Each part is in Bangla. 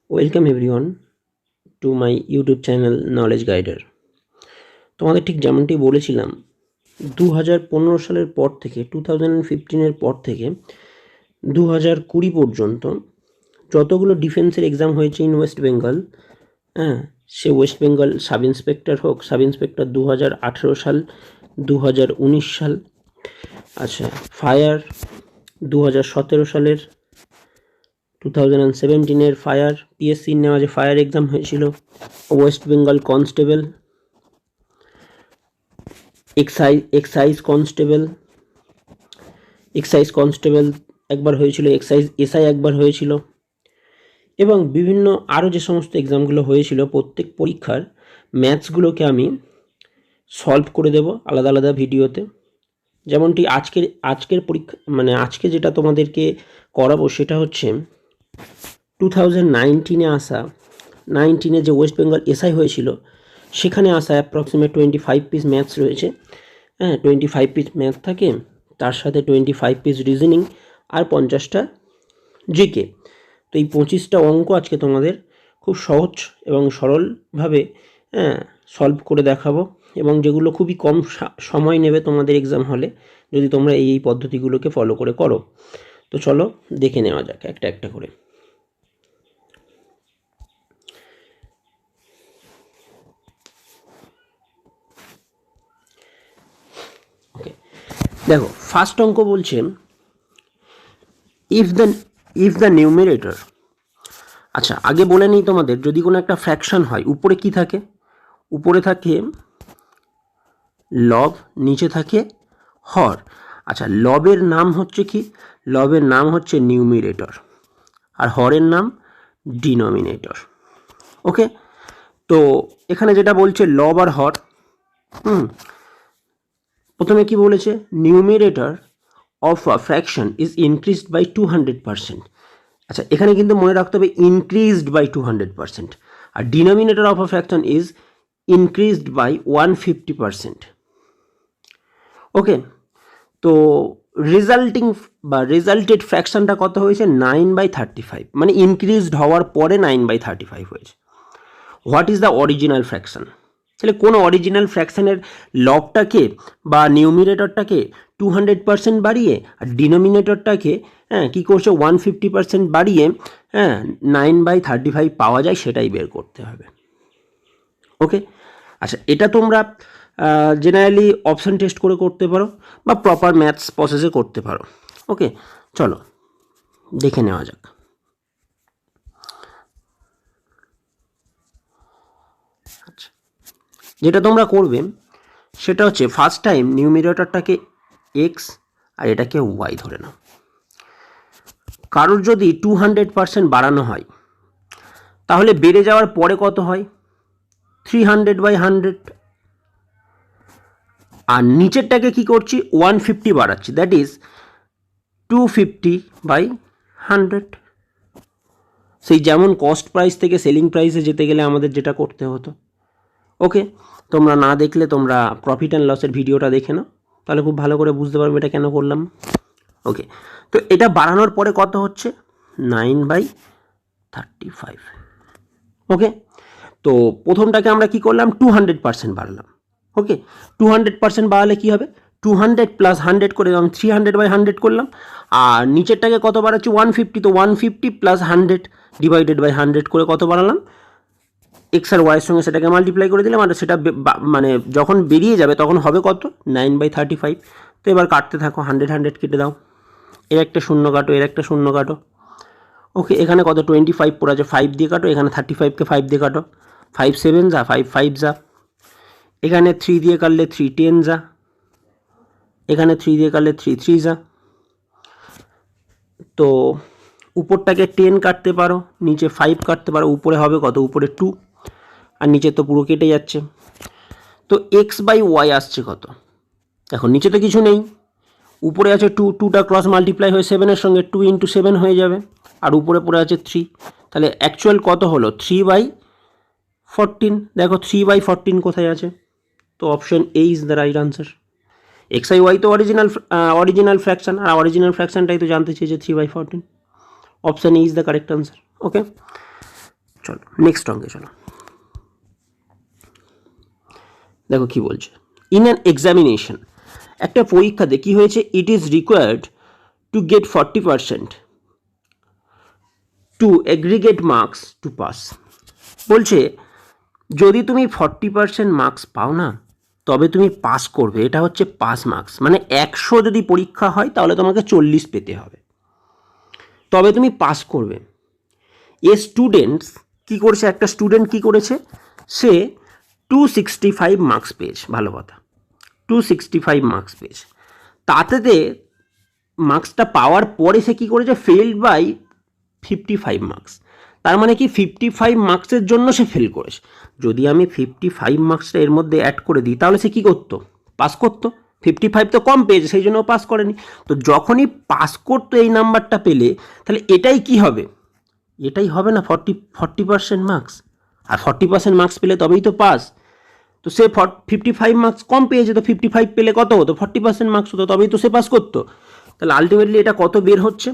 Welcome everyone to my YouTube channel knowledge guider. তোমাদের ঠিক যেমনটি বলেছিলাম 2015 সালের পর থেকে 2015-এর পর থেকে 2020 পর্যন্ত যতগুলো ডিফেন্সের এক্সাম হয়েছে in West Bengal, say West Bengal sub inspector হোক, সাব ইন্সপেক্টর 2018 সাল, 2019 সাল, আচ্ছা ফায়ার 2017 সালের, 2017-এর ফায়ার পিএসসির নেওয়া যে ফায়ার এক্সাম হয়েছিল, West Bengal constable, excise constable একবার হয়েছিল, এক্সাইজ এসআই একবার হয়েছিল, এবং বিভিন্ন আরও যে সমস্ত এক্সামগুলো হয়েছিল প্রত্যেক পরীক্ষার ম্যাথসগুলোকে আমি সলভ করে দেব আলাদা আলাদা ভিডিওতে। যেমনটি আজকের পরীক্ষা মানে আজকে যেটা তোমাদেরকে করাবো সেটা হচ্ছে 2019-এ আসা 19-এ যে ওয়েস্ট বেঙ্গল এসআই হয়েছিল সেখানে আসা অ্যাপ্রক্সিমেট 25 পিস ম্যাথস রয়েছে। 25 পিস ম্যাথ থাকে, তার সাথে 25 পিস রিজনিং আর 50টা জিকে। তো এই 25টা অঙ্ক আজকে তোমাদের খুব সহজ এবং সরলভাবে সলভ করে দেখাবো, এবং যেগুলো খুবই কম সময় নেবে তোমাদের এক্সাম হলে যদি তোমরা এই পদ্ধতিগুলোকে ফলো করে করো। তো চলো দেখে নেওয়া যাক একটা একটা করে। ওকে, দেখো ফার্স্ট অঙ্ক বলছে ইফ দ্য নিউমেরেটর। আচ্ছা আগে বলে নিই তোমাদের, যদি কোনো একটা ফ্র্যাকশন হয় উপরে কি থাকে? উপরে থাকে লব, নিচে থাকে হর। আচ্ছা লবের নাম হচ্ছে কি? লবের নাম হচ্ছে নিউমিরেটর আর হরের নাম ডিনোমিনেটর। ওকে, তো এখানে যেটা বলছে লব আর হর, প্রথমে কি বলেছে? Numerator of a fraction is increased by 200%। আচ্ছা এখানে কিন্তু মনে রাখতে হবে ইনক্রিজড বাই 200%, আর denominator of a fraction is increased by 150%। Okay, তো রেজাল্টেড ফ্র্যাকশনটা কত হয়েছে? 9/35, মানে ইনক্রিজড হওয়ার পরে 9/35 হয়েছে। What is the original fraction? তাহলে কোন অরিজিনাল ফ্র্যাকশনের লবটাকে বা নিউমিরেটরটাকে 200% বাড়িয়ে আর ডিনোমিনেটরটাকে কী করছে 150% বাড়িয়ে 9/35 পাওয়া যায়, সেটাই বের করতে হবে। ওকে, আচ্ছা এটা তোমরা জেনারেলি অপশান টেস্ট করে করতে পারো বা প্রপার ম্যাথস প্রসেসে করতে পারো। ওকে, চলো দেখে নেওয়া যাক। আচ্ছা যেটা তোমরা করবে সেটা হচ্ছে ফার্স্ট টাইম নিউমিরেটরটাকে এক্স আর এটাকে ওয়াই ধরে নাও। কারোর যদি 200% বাড়ানো হয় তাহলে বেড়ে যাওয়ার পরে কত হয়? 300/100। আর নিচেরটাকে কি করছি? 150 বাড়াচ্ছি, দ্যাট ইজ 250/100। সেই যেমন কস্ট প্রাইস থেকে সেলিং প্রাইসে যেতে গেলে আমাদের যেটা করতে হতো। ওকে, তোমরা না দেখলে তোমরা প্রফিট অ্যান্ড লসের ভিডিওটা দেখে নাও, তাহলে খুব ভালো করে বুঝতে পারবে এটা কেন করলাম। ওকে, তো এটা বাড়ানোর পরে কত হচ্ছে? 9/35। ওকে, তো প্রথমটাকে আমরা কি করলাম? 200% বাড়ালাম। ওকে, 200% বাড়ালে কি হবে? 200 + 100 করে আমি 300/100 করলাম। আর নিচেরটাকে কত বাড়াচ্ছি? 150, তো 150 + 100 / 100 করে কত বাড়ালাম? এক্স আর ওয়াইয়ের সঙ্গে সেটাকে মাল্টিপ্লাই করে দিলাম, আর সেটা মানে যখন বেরিয়ে যাবে তখন হবে কত? 9/35। তো এবার কাটতে থাকো, 100 কেটে দাও, এর একটা শূন্য কাটো, এর একটা শূন্য কাটো। ওকে, এখানে কত? 25 পড়ে আছে, 5 দিয়ে কাটো, এখানে 35কে 5 দিয়ে কাটো, 5 7 যা, 5 5 যা, এখানে 3 দিয়ে কাটলে 3 10 যা, এখানে 3 দিয়ে কাটলে 3 3 যা। তো উপরটাকে 10 কাটতে পারো, নিচে 5 কাটতে পারো, উপরে হবে কত? উপরে 2, আর নিচে তো পুরো কেটে যাচ্ছে। তো x/y আসছে কত? দেখো নিচে তো কিছু নেই, উপরে আছে 2, 2টা ক্রস মাল্টিপ্লাই হয়ে 7-এর সঙ্গে 2 × 7 হয়ে যাবে, আর উপরে পড়ে আছে 3। তাহলে অ্যাকচুয়াল কত হলো? 3/14। দেখো 3/14 কোথায় আছে? তো option A is the right answer. X I Y তো অরিজিনাল ফ্র্যাকশন, আর অরিজিনাল ফ্র্যাকশনটাই তো জানতে চেয়েছে 3/14। Option A is the correct answer. Okay, চলো নেক্সট অঙ্কে চলো। দেখো কি বলছে, ইন অ্যান এক্সামিনেশন, একটা পরীক্ষাতে কি হয়েছে, it is required to get 40% to aggregate marks to pass. বলছে যদি তুমি 40% মার্কস পাও না তবে তুমি পাস করবে, এটা হচ্ছে পাস মার্কস, মানে 100 যদি পরীক্ষা হয় তাহলে তোমাকে 40 পেতে হবে, তবে তুমি পাস করবে। এ স্টুডেন্টস কী করেছে, একটা স্টুডেন্ট কী করেছে, সে 265 মার্কস পেয়েছে, ভালো কথা, 265 মার্কস পেয়েছে। তাতে মার্কসটা পাওয়ার পরে সে কী করেছে, ফেলড বাই 55 মার্কস। তার মানে কি 55 মার্কসের জন্য সে ফেল করেছে। যদি আমি 55 মার্কসটা এর মধ্যে অ্যাড করে দিই তাহলে সে কী করতো, পাস করতো। 55 তো কম পেয়েছে, সেই জন্য পাস করেনি। তো যখনই পাস করতো এই নাম্বারটা পেলে, তাহলে এটাই কি হবে, এটাই হবে না 40% মার্কস। আর 40% মার্কস পেলে তবেই তো পাস। তো সে 55 মার্কস কম পেয়েছে, তো 55 পেলে কত হতো, 40% মার্কস হতো, তবেই তো সে পাস করতো। তাহলে আলটিমেটলি এটা কত বের হচ্ছে,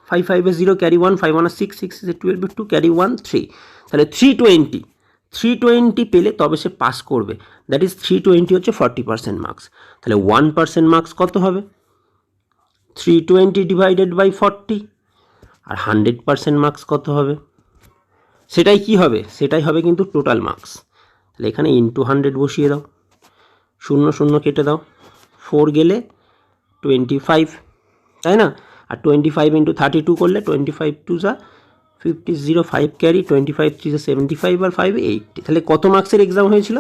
5 5 0 ক্যারি 1, 5 1 6 6 12 2 ক্যারি 1 3, তাহলে 320 পেলে তবে সে পাস করবে। দ্যাট ইজ 320 হচ্ছে 40% মার্কস। তাহলে 1% মার্কস কত হবে, 320 ডিভাইডেড বাই 40। আর 100% মার্কস কত হবে, সেটাই কি হবে, সেটাই হবে কিন্তু টোটাল মার্কস। তাহলে এখানে ইন্টু 100 বসিয়ে দাও, 0 0 কেটে দাও, 4 গেলে 25, তাই না? আর 25 ইন্টু 32 করলে 25 2 যা 50, 0 5 ক্যারি, 25 3 যা 75 আর 5 80। তাহলে কত মার্কসের এক্সাম হয়েছিল,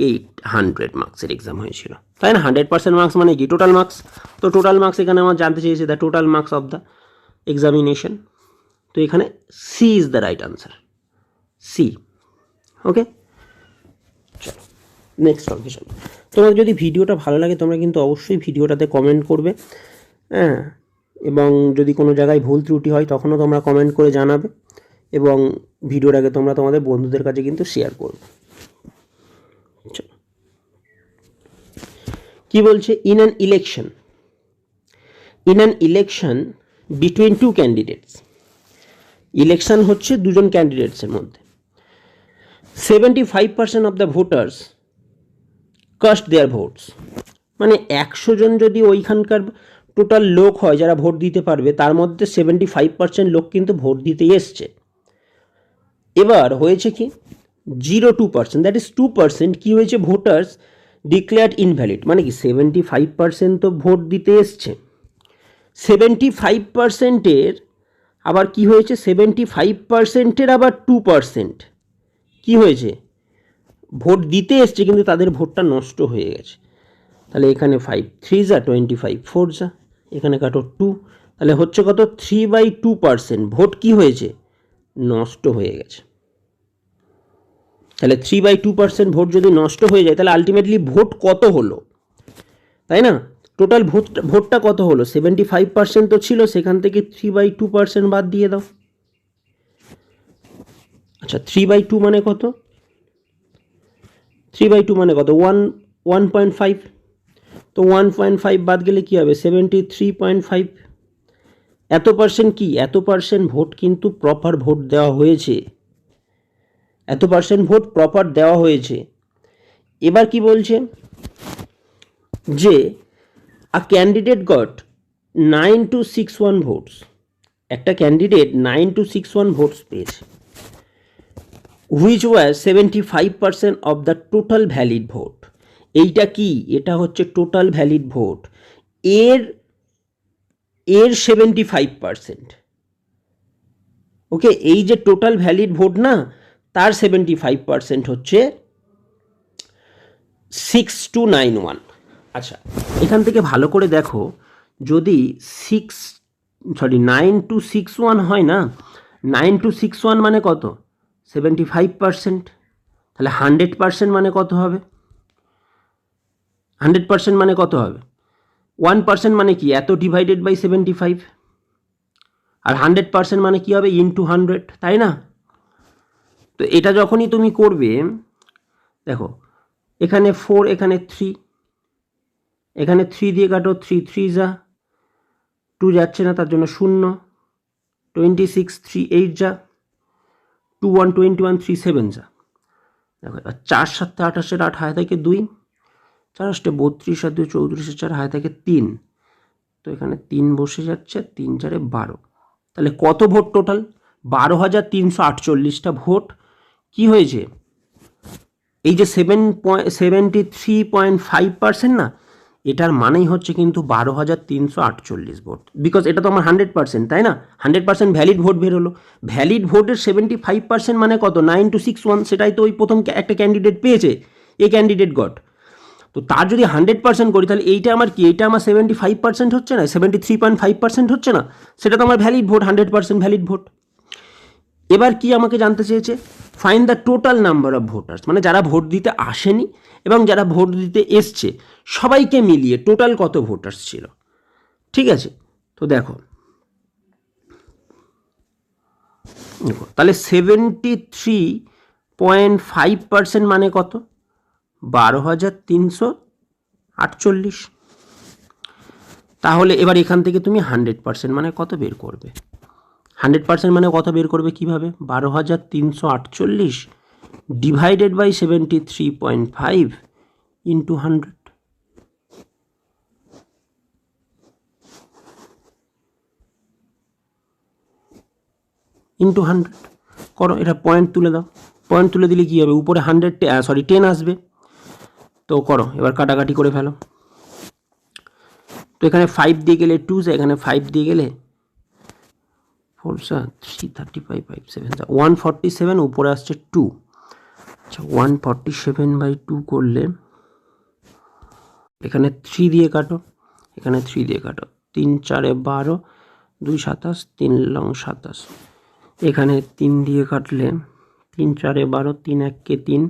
800 মার্কসের এক্সাম হয়েছিল, তাই না? 100% মার্কস মানে কি, টোটাল মার্কস। তো টোটাল মার্কস এখানে আমার জানতে চেয়েছে, the total marks of the examination. তো এখানে C is the right answer, C. Okay, চলো নেক্সট অঙ্কে চলো। তোমার যদি ভিডিওটা ভালো লাগে তোমরা কিন্তু অবশ্যই ভিডিওটাতে কমেন্ট করবে, হ্যাঁ, এবং যদি কোনো জায়গায় ভুল ত্রুটি হয় তখনও তোমরা কমেন্ট করে জানাবে, এবং ভিডিওর আগে তোমরা তোমাদের বন্ধুদের কাছে কিন্তু শেয়ার করবে। কি বলছে, in an election between two candidates, election হচ্ছে দুজন ক্যান্ডিডেটসের মধ্যে, 75% of the voters cast their votes, মানে 100 জন যদি ওইখানকার টোটাল লোক হয় যারা ভোট দিতে পারবে, তার মধ্যে 75% লোক কিন্তু ভোট দিতে এসছে। এবার হয়েছে কি 0.2%, দ্যাট ইজ 2% কি হয়েছে, ভোটার্স ডিক্লেয়ার্ড ইনভ্যালিড। মানে কি 75% তো ভোট দিতে এসছে, 75%-এর আবার কি হয়েছে, 75%-এর আবার 2% কি হয়েছে, ভোট দিতে এসছে কিন্তু তাদের ভোটটা নষ্ট হয়ে গেছে। তাহলে এখানে 5 3 যা 25, 4 যা এখানে কাটো 2, তাহলে হচ্ছে কত, 3/2% ভোট কি হয়েছে, নষ্ট হয়ে গেছে। তাহলে 3/2% ভোট যদি নষ্ট হয়ে যায় তাহলে আলটিমেটলি ভোট কত হলো, তাই না? টোটাল ভোটটা কত হলো, 75% তো ছিল, সেখান থেকে 3/2% বাদ দিয়ে দাও। আচ্ছা 3/2 মানে কত, 3/2 মানে কত, 1.5, তো 1.5 বাদ গেলে কী হবে, 73.5। এত পার্সেন্ট কি, এত পার্সেন্ট ভোট কিন্তু প্রপার ভোট দেওয়া হয়েছে, এত পার্সেন্ট ভোট প্রপার দেওয়া হয়েছে। এবার কি বলছে যে আ ক্যান্ডিডেট গট 9261 ভোটস, একটা ক্যান্ডিডেট 9261 ভোটস পেয়েছে, which was 75% of the total valid vote. এইটা কি, এটা হচ্ছে টোটাল ভ্যালিড ভোট, এর 75%। ওকে, এই যে টোটাল ভ্যালিড ভোট না, তার 75% হচ্ছে 6291। আচ্ছা এখান থেকে ভালো করে দেখো, যদি 9261 হয় না, 9261 মানে কত, 75%, তাহলে 100% মানে কত হবে, 100% মানে কত হবে, 1% মানে কি, এত ডিভাইডেড বাই 75, আর 100% মানে কি হবে, ইন্টু 100, তাই না? তো এটা যখনই তুমি করবে, দেখো এখানে 4, এখানে 3, এখানে 3 দিয়ে কাটো, 3 3 যা 2 যাচ্ছে না, তার জন্য 0, 26 3 8 যা 121 3 7 যা দেখো, এবার 4 7 28 8 হাতে থাকে 2, 4 8 32 আর 2 34 4 হাতে থাকে 3, তো এখানে 3 বসে যাচ্ছে, 3 4 12। তাহলে কত ভোট টোটাল? 12,348টা ভোট কি হয়েছে? এই যে 73.5% না, এটার মানেই হচ্ছে কিন্তু 12,348 ভোট, বিকজ এটা তো আমার 100%, তাই না? 100% ভ্যালিড ভোট বের হলো। ভ্যালিড ভোটের 75% মানে কত? 9261, সেটাই তো ওই প্রথম একটা ক্যান্ডিডেট পেয়েছে, এই ক্যান্ডিডেট গট। তো তার যদি 100% করি তাহলে এইটা আমার কি? এইটা আমার 75% হচ্ছে না, 73.5% হচ্ছে না? সেটা তো আমার ভ্যালিড ভোট, 100% ভ্যালিড ভোট। এবার কি আমাকে জানতে চেয়েছে? Find the total number of voters, মানে যারা ভোট দিতে আসেনি এবং যারা ভোট দিতে এসছে সবাইকে মিলিয়ে টোটাল কত ভোটার্স ছিল। ঠিক আছে, তো দেখো তাহলে 73.5% মানে কত? 12,348। তাহলে এবার এখান থেকে তুমি 100% মানে কত বের করবে? 100% মানে কত বের করবে কিভাবে? 12,348 ডিভাইডেড বাই 73.5 ইন্টু 100। ইন্টু 100 করো, এটা পয়েন্ট তুলে দাও। পয়েন্ট তুলে দিলে কী হবে? উপরে 10 আসবে। তো করো, এবার কাটাকাটি করে ফেলো। তো এখানে 5 দিয়ে গেলে 2 যায়, এখানে 5 দিয়ে গেলে 4 335 5 7 147, উপরে আসছে 2। আচ্ছা, 147/2 করলে এখানে 3 দিয়ে কাটো, এখানে 3 দিয়ে কাটো, 3 4 12, 2 27, 3 লং 27। এখানে 3 দিয়ে কাটলে 3 4 12, 3 1 কে 3,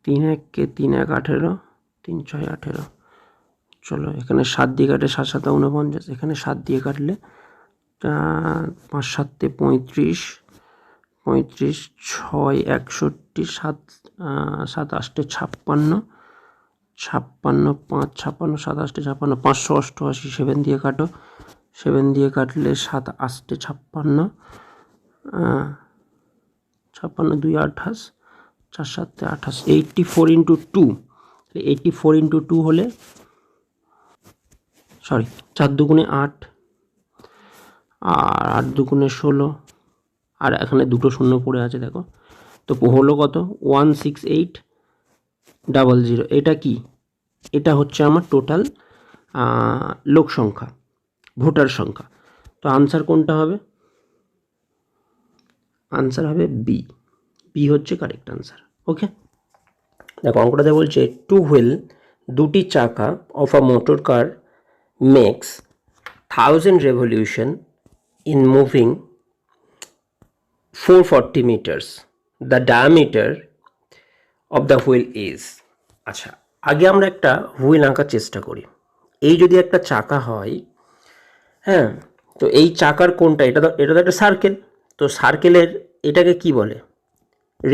3 1 কে 3 1 18, 3 6 18। চলো, এখানে 7 দিয়ে কাটলে 7 7 49, এখানে 7 দিয়ে কাটলে 5 7 35, 35 6 61, 7 7 8 56, 56 5 56 7 8 56, 588। 7 দিয়ে কাটো, 7 দিয়ে কাটলে 7 8 56, 56 2 28, 4 7 28, 84 ইন্টু 2। 84 ইন্টু 2 হলে, সরি, 4 দুগুণে 8 আর 8 দুগুণে 16, আর এখানে দুটো শূন্য পড়ে আছে দেখো, তো হলো কত? 16800। এটা কি? এটা হচ্ছে আমার টোটাল লোক সংখ্যা, ভোটার সংখ্যা। তো আনসার কোনটা হবে? আনসার হবে বি। বি হচ্ছে কারেক্ট আনসার। ওকে, দেখো অঙ্কটাতে বলছে টু হুইল, দুটি চাকা of a motor car makes 1000 revolution in moving 440 meters. The diameter of the wheel is. আচ্ছা, আগে আমরা একটা হুইল আঁকার চেষ্টা করি। এই যদি একটা চাকা হয়, হ্যাঁ, তো এই চাকার কোনটা? এটা তো একটা সার্কেল। তো সার্কেলের এটাকে কি বলে?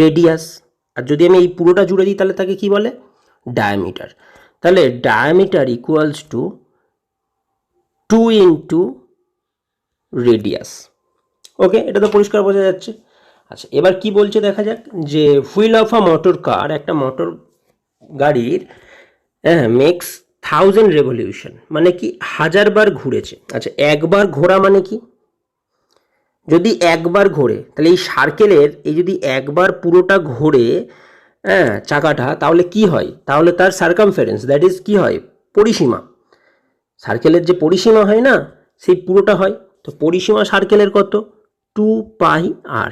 রেডিয়াস। আর যদি আমি এই পুরোটা জুড়ে দিই তাহলে তাকে কি বলে? ডায়ামিটার। তাহলে diameter equals to 2 into radius. Okay, এটা তো পরিষ্কার বোঝা যাচ্ছে। আচ্ছা, এবার কি বলছে দেখা যাক, যে হুইল অফ আ মোটর কার, একটা মোটর গাড়ির মেক্স 1000 রেভলিউশন, মানে কি 1000 বার ঘুরেছে। আচ্ছা, একবার ঘোরা মানে কি? যদি একবার ঘোরে তাহলে এই সার্কেলের এই যদি একবার পুরোটা ঘোরে, হ্যাঁ, চাকাটা, তাহলে কি হয়? তাহলে তার সার্কামফারেন্স, দ্যাট ইজ কি হয়? পরিসীমা। সার্কেলের যে পরিসীমা হয় না, সেই পুরোটা হয়। তো পরিসীমা সার্কেলের কত? 2πr।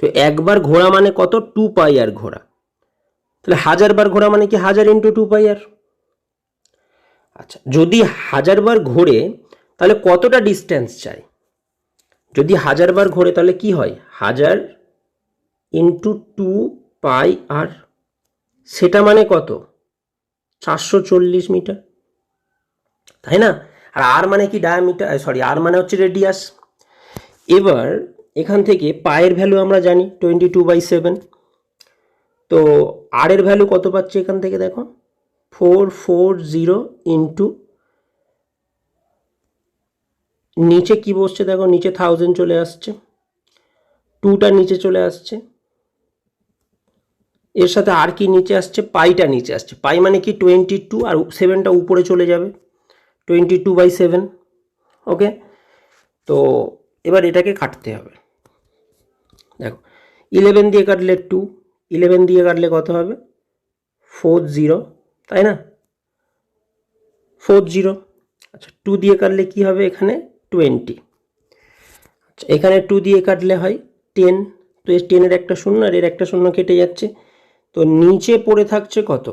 তো একবার ঘোরা মানে কত? 2πr ঘোরা। তাহলে 1000 বার ঘোরা মানে কি? 1000 ইন্টু 2πr। আচ্ছা, যদি 1000 বার ঘোরে তাহলে কতটা ডিস্টেন্স চাই? যদি 1000 বার ঘোরে তাহলে কি হয়? 1000 ইন্টু 2πr, সেটা মানে কত? 440 মিটার, তাই না? আর আর মানে কি? ডায়ামিটার, সরি, আর মানে হচ্ছে রেডিয়াস। এবার এখান থেকে পায়ের ভ্যালু আমরা জানি 22/7। তো আর এর ভ্যালু কত পাচ্ছে এখান থেকে? দেখো, 440 ইন্টু, নিচে কি বসছে দেখো, নিচে 1000 চলে আসছে, 2টা নিচে চলে আসছে, এর সাথে আর কি নিচে আসছে, পাইটা নিচে আসছে। পাই মানে কি 22, আর 7টা উপরে চলে যাবে, 22/7। ওকে, তো এবার এটাকে কাটতে হবে। দেখো 11 দিয়ে কাটলে 2, 11 দিয়ে কাটলে কত হবে 40, তাই না 40। আচ্ছা 2 দিয়ে কাটলে কি হবে এখানে 20। আচ্ছা এখানে 2 দিয়ে কাটলে হয় 10, তো এই 10-এর একটা শূন্য আর এর একটা শূন্য কেটে যাচ্ছে, তো নিচে পড়ে থাকছে কত,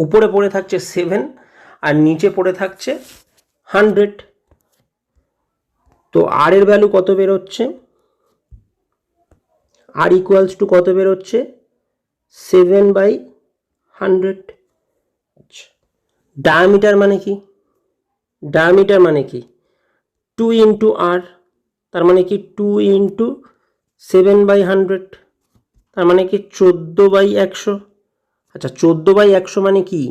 উপরে পড়ে থাকছে 7 আর নিচে পড়ে থাকছে 100। তো আর এর ভ্যালু কত বেরোচ্ছে, আর ইকুয়ালস টু কত বেরোচ্ছে 7/100। আচ্ছা ডায়ামিটার মানে কি, ডায়ামিটার মানে কি 2 ইন্টু আর, তার মানে কি 2 ইন্টু 7/100, তার মানে কি 14/100। আচ্ছা 14/100 মানে কি,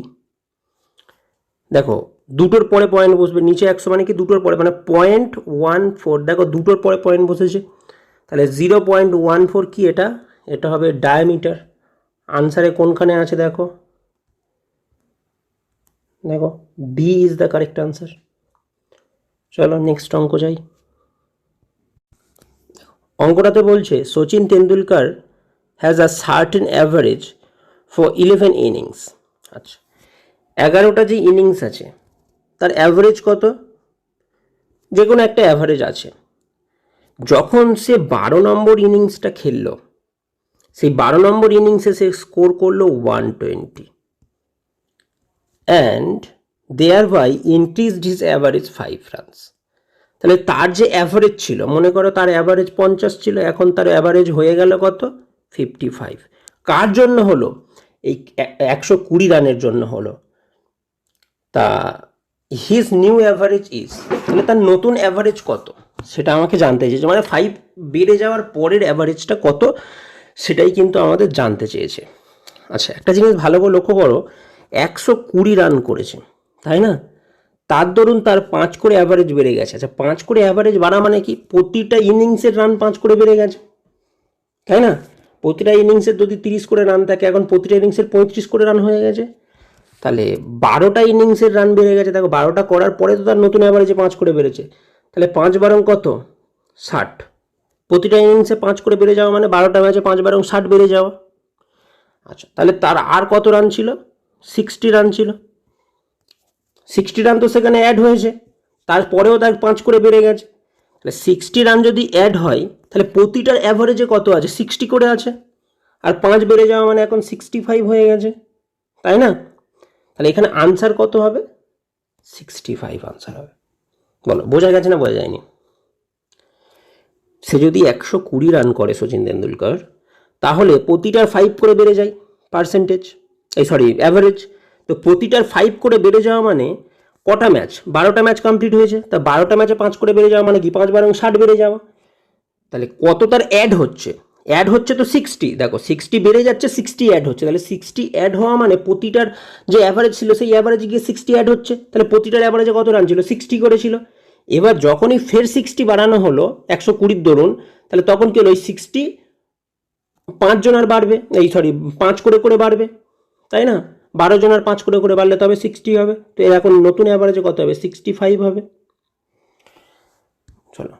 দেখো দুটোর পরে পয়েন্ট বসবে, নিচে 100 মানে কি দুটোর পরে, মানে 0.14। দেখো দুটোর পরে পয়েন্ট বসেছে, তাহলে 0.14 কি এটা, এটা হবে ডায়ামিটার। আনসারে কোনখানে আছে দেখো, দেখো B is the correct answer. চলো নেক্সট অঙ্ক যাই। অঙ্কটাতে বলছে Sachin Tendulkar has a certain average for 11 innings. আচ্ছা 11টা যে ইনিংস আছে তার অ্যাভারেজ কত, যে কোনো একটা অ্যাভারেজ আছে। যখন সে 12 নম্বর ইনিংসটা খেললো, সেই 12 নম্বর ইনিংসে সে স্কোর করলো 120 and thereby increased his average 5 runs. তাহলে তার যে অ্যাভারেজ ছিল, মনে করো তার অ্যাভারেজ 50 ছিল, এখন তার অ্যাভারেজ হয়ে গেল কত 55। কার জন্য হলো, এই 120 রানের জন্য হলো। তা হিজ নিউ অ্যাভারেজ ইজ, তাহলে তার নতুন অ্যাভারেজ কত সেটা আমাকে জানতে চেয়েছে, মানে 5 বেড়ে যাওয়ার পরের অ্যাভারেজটা কত সেটাই কিন্তু আমাদের জানতে চেয়েছে। আচ্ছা একটা জিনিস ভালো করে লক্ষ্য করো, 120 রান করেছে তাই না, তার দরুন তার 5 করে অ্যাভারেজ বেড়ে গেছে। আচ্ছা 5 করে অ্যাভারেজ বাড়া মানে কি, প্রতিটা ইনিংসের রান 5 করে বেড়ে গেছে, তাই না। প্রতিটা ইনিংসের যদি 30 করে রান থাকে, এখন প্রতিটা ইনিংসের 35 করে রান হয়ে গেছে, তাহলে 12টা ইনিংসের রান বেড়ে গেছে। দেখো 12টা করার পরে তো তার নতুন অ্যাভারেজে 5 করে বেড়েছে, তাহলে 5 বারং কত 60। প্রতিটা ইনিংসে 5 করে বেড়ে যাওয়া মানে 12টা ম্যাচে 5 বারং 60 বেড়ে যাওয়া। আচ্ছা তাহলে তার আর কত রান ছিল, 60 রান ছিল। 60 রান তো সেখানে অ্যাড হয়েছে, তারপরেও তার 5 করে বেড়ে গেছে। তাহলে 60 রান যদি অ্যাড হয় তাহলে প্রতিটার অ্যাভারেজে কত আছে 60 করে আছে, আর 5 বেড়ে যাওয়া মানে এখন 65 হয়ে গেছে, তাই না। তাহলে এখানে আনসার কত হবে 65 আনসার হবে। বলো বোঝা গেছে না বোঝা যায়নি। সে যদি 120 রান করে সচিন তেন্ডুলকর, তাহলে প্রতিটার 5 করে বেড়ে যায় পার্সেন্টেজ, অ্যাভারেজ। তো প্রতিটার 5 করে বেড়ে যাওয়া মানে কটা ম্যাচ, 12টা ম্যাচ কমপ্লিট হয়েছে, তা 12টা ম্যাচে 5 করে বেড়ে যাওয়া মানে কি 5 বারং 60 বেড়ে যাওয়া। তাহলে কত তার অ্যাড হচ্ছে, অ্যাড হচ্ছে তো 60, দেখো 60 বেড়ে যাচ্ছে 60 অ্যাড হচ্ছে, তাহলে 60 অ্যাড হওয়া মানে প্রতিটার যে অ্যাভারেজ ছিল সেই অ্যাভারেজে গিয়ে 60 অ্যাড হচ্ছে, তাহলে প্রতিটার অ্যাভারেজে কত রান ছিল 60 করেছিল। এবার যখনই ফের 60 বাড়ানো হলো 120 ধরুন, তাহলে তখন কি হলো ওই 60 5 জন আর বাড়বে, 5 করে করে বাড়বে, তাই না। 12 জন আর 5 করে করে বাড়লে তবে 60 হবে, তো এর এখন নতুন অ্যাভারেজে কত হবে 65 হবে। চলো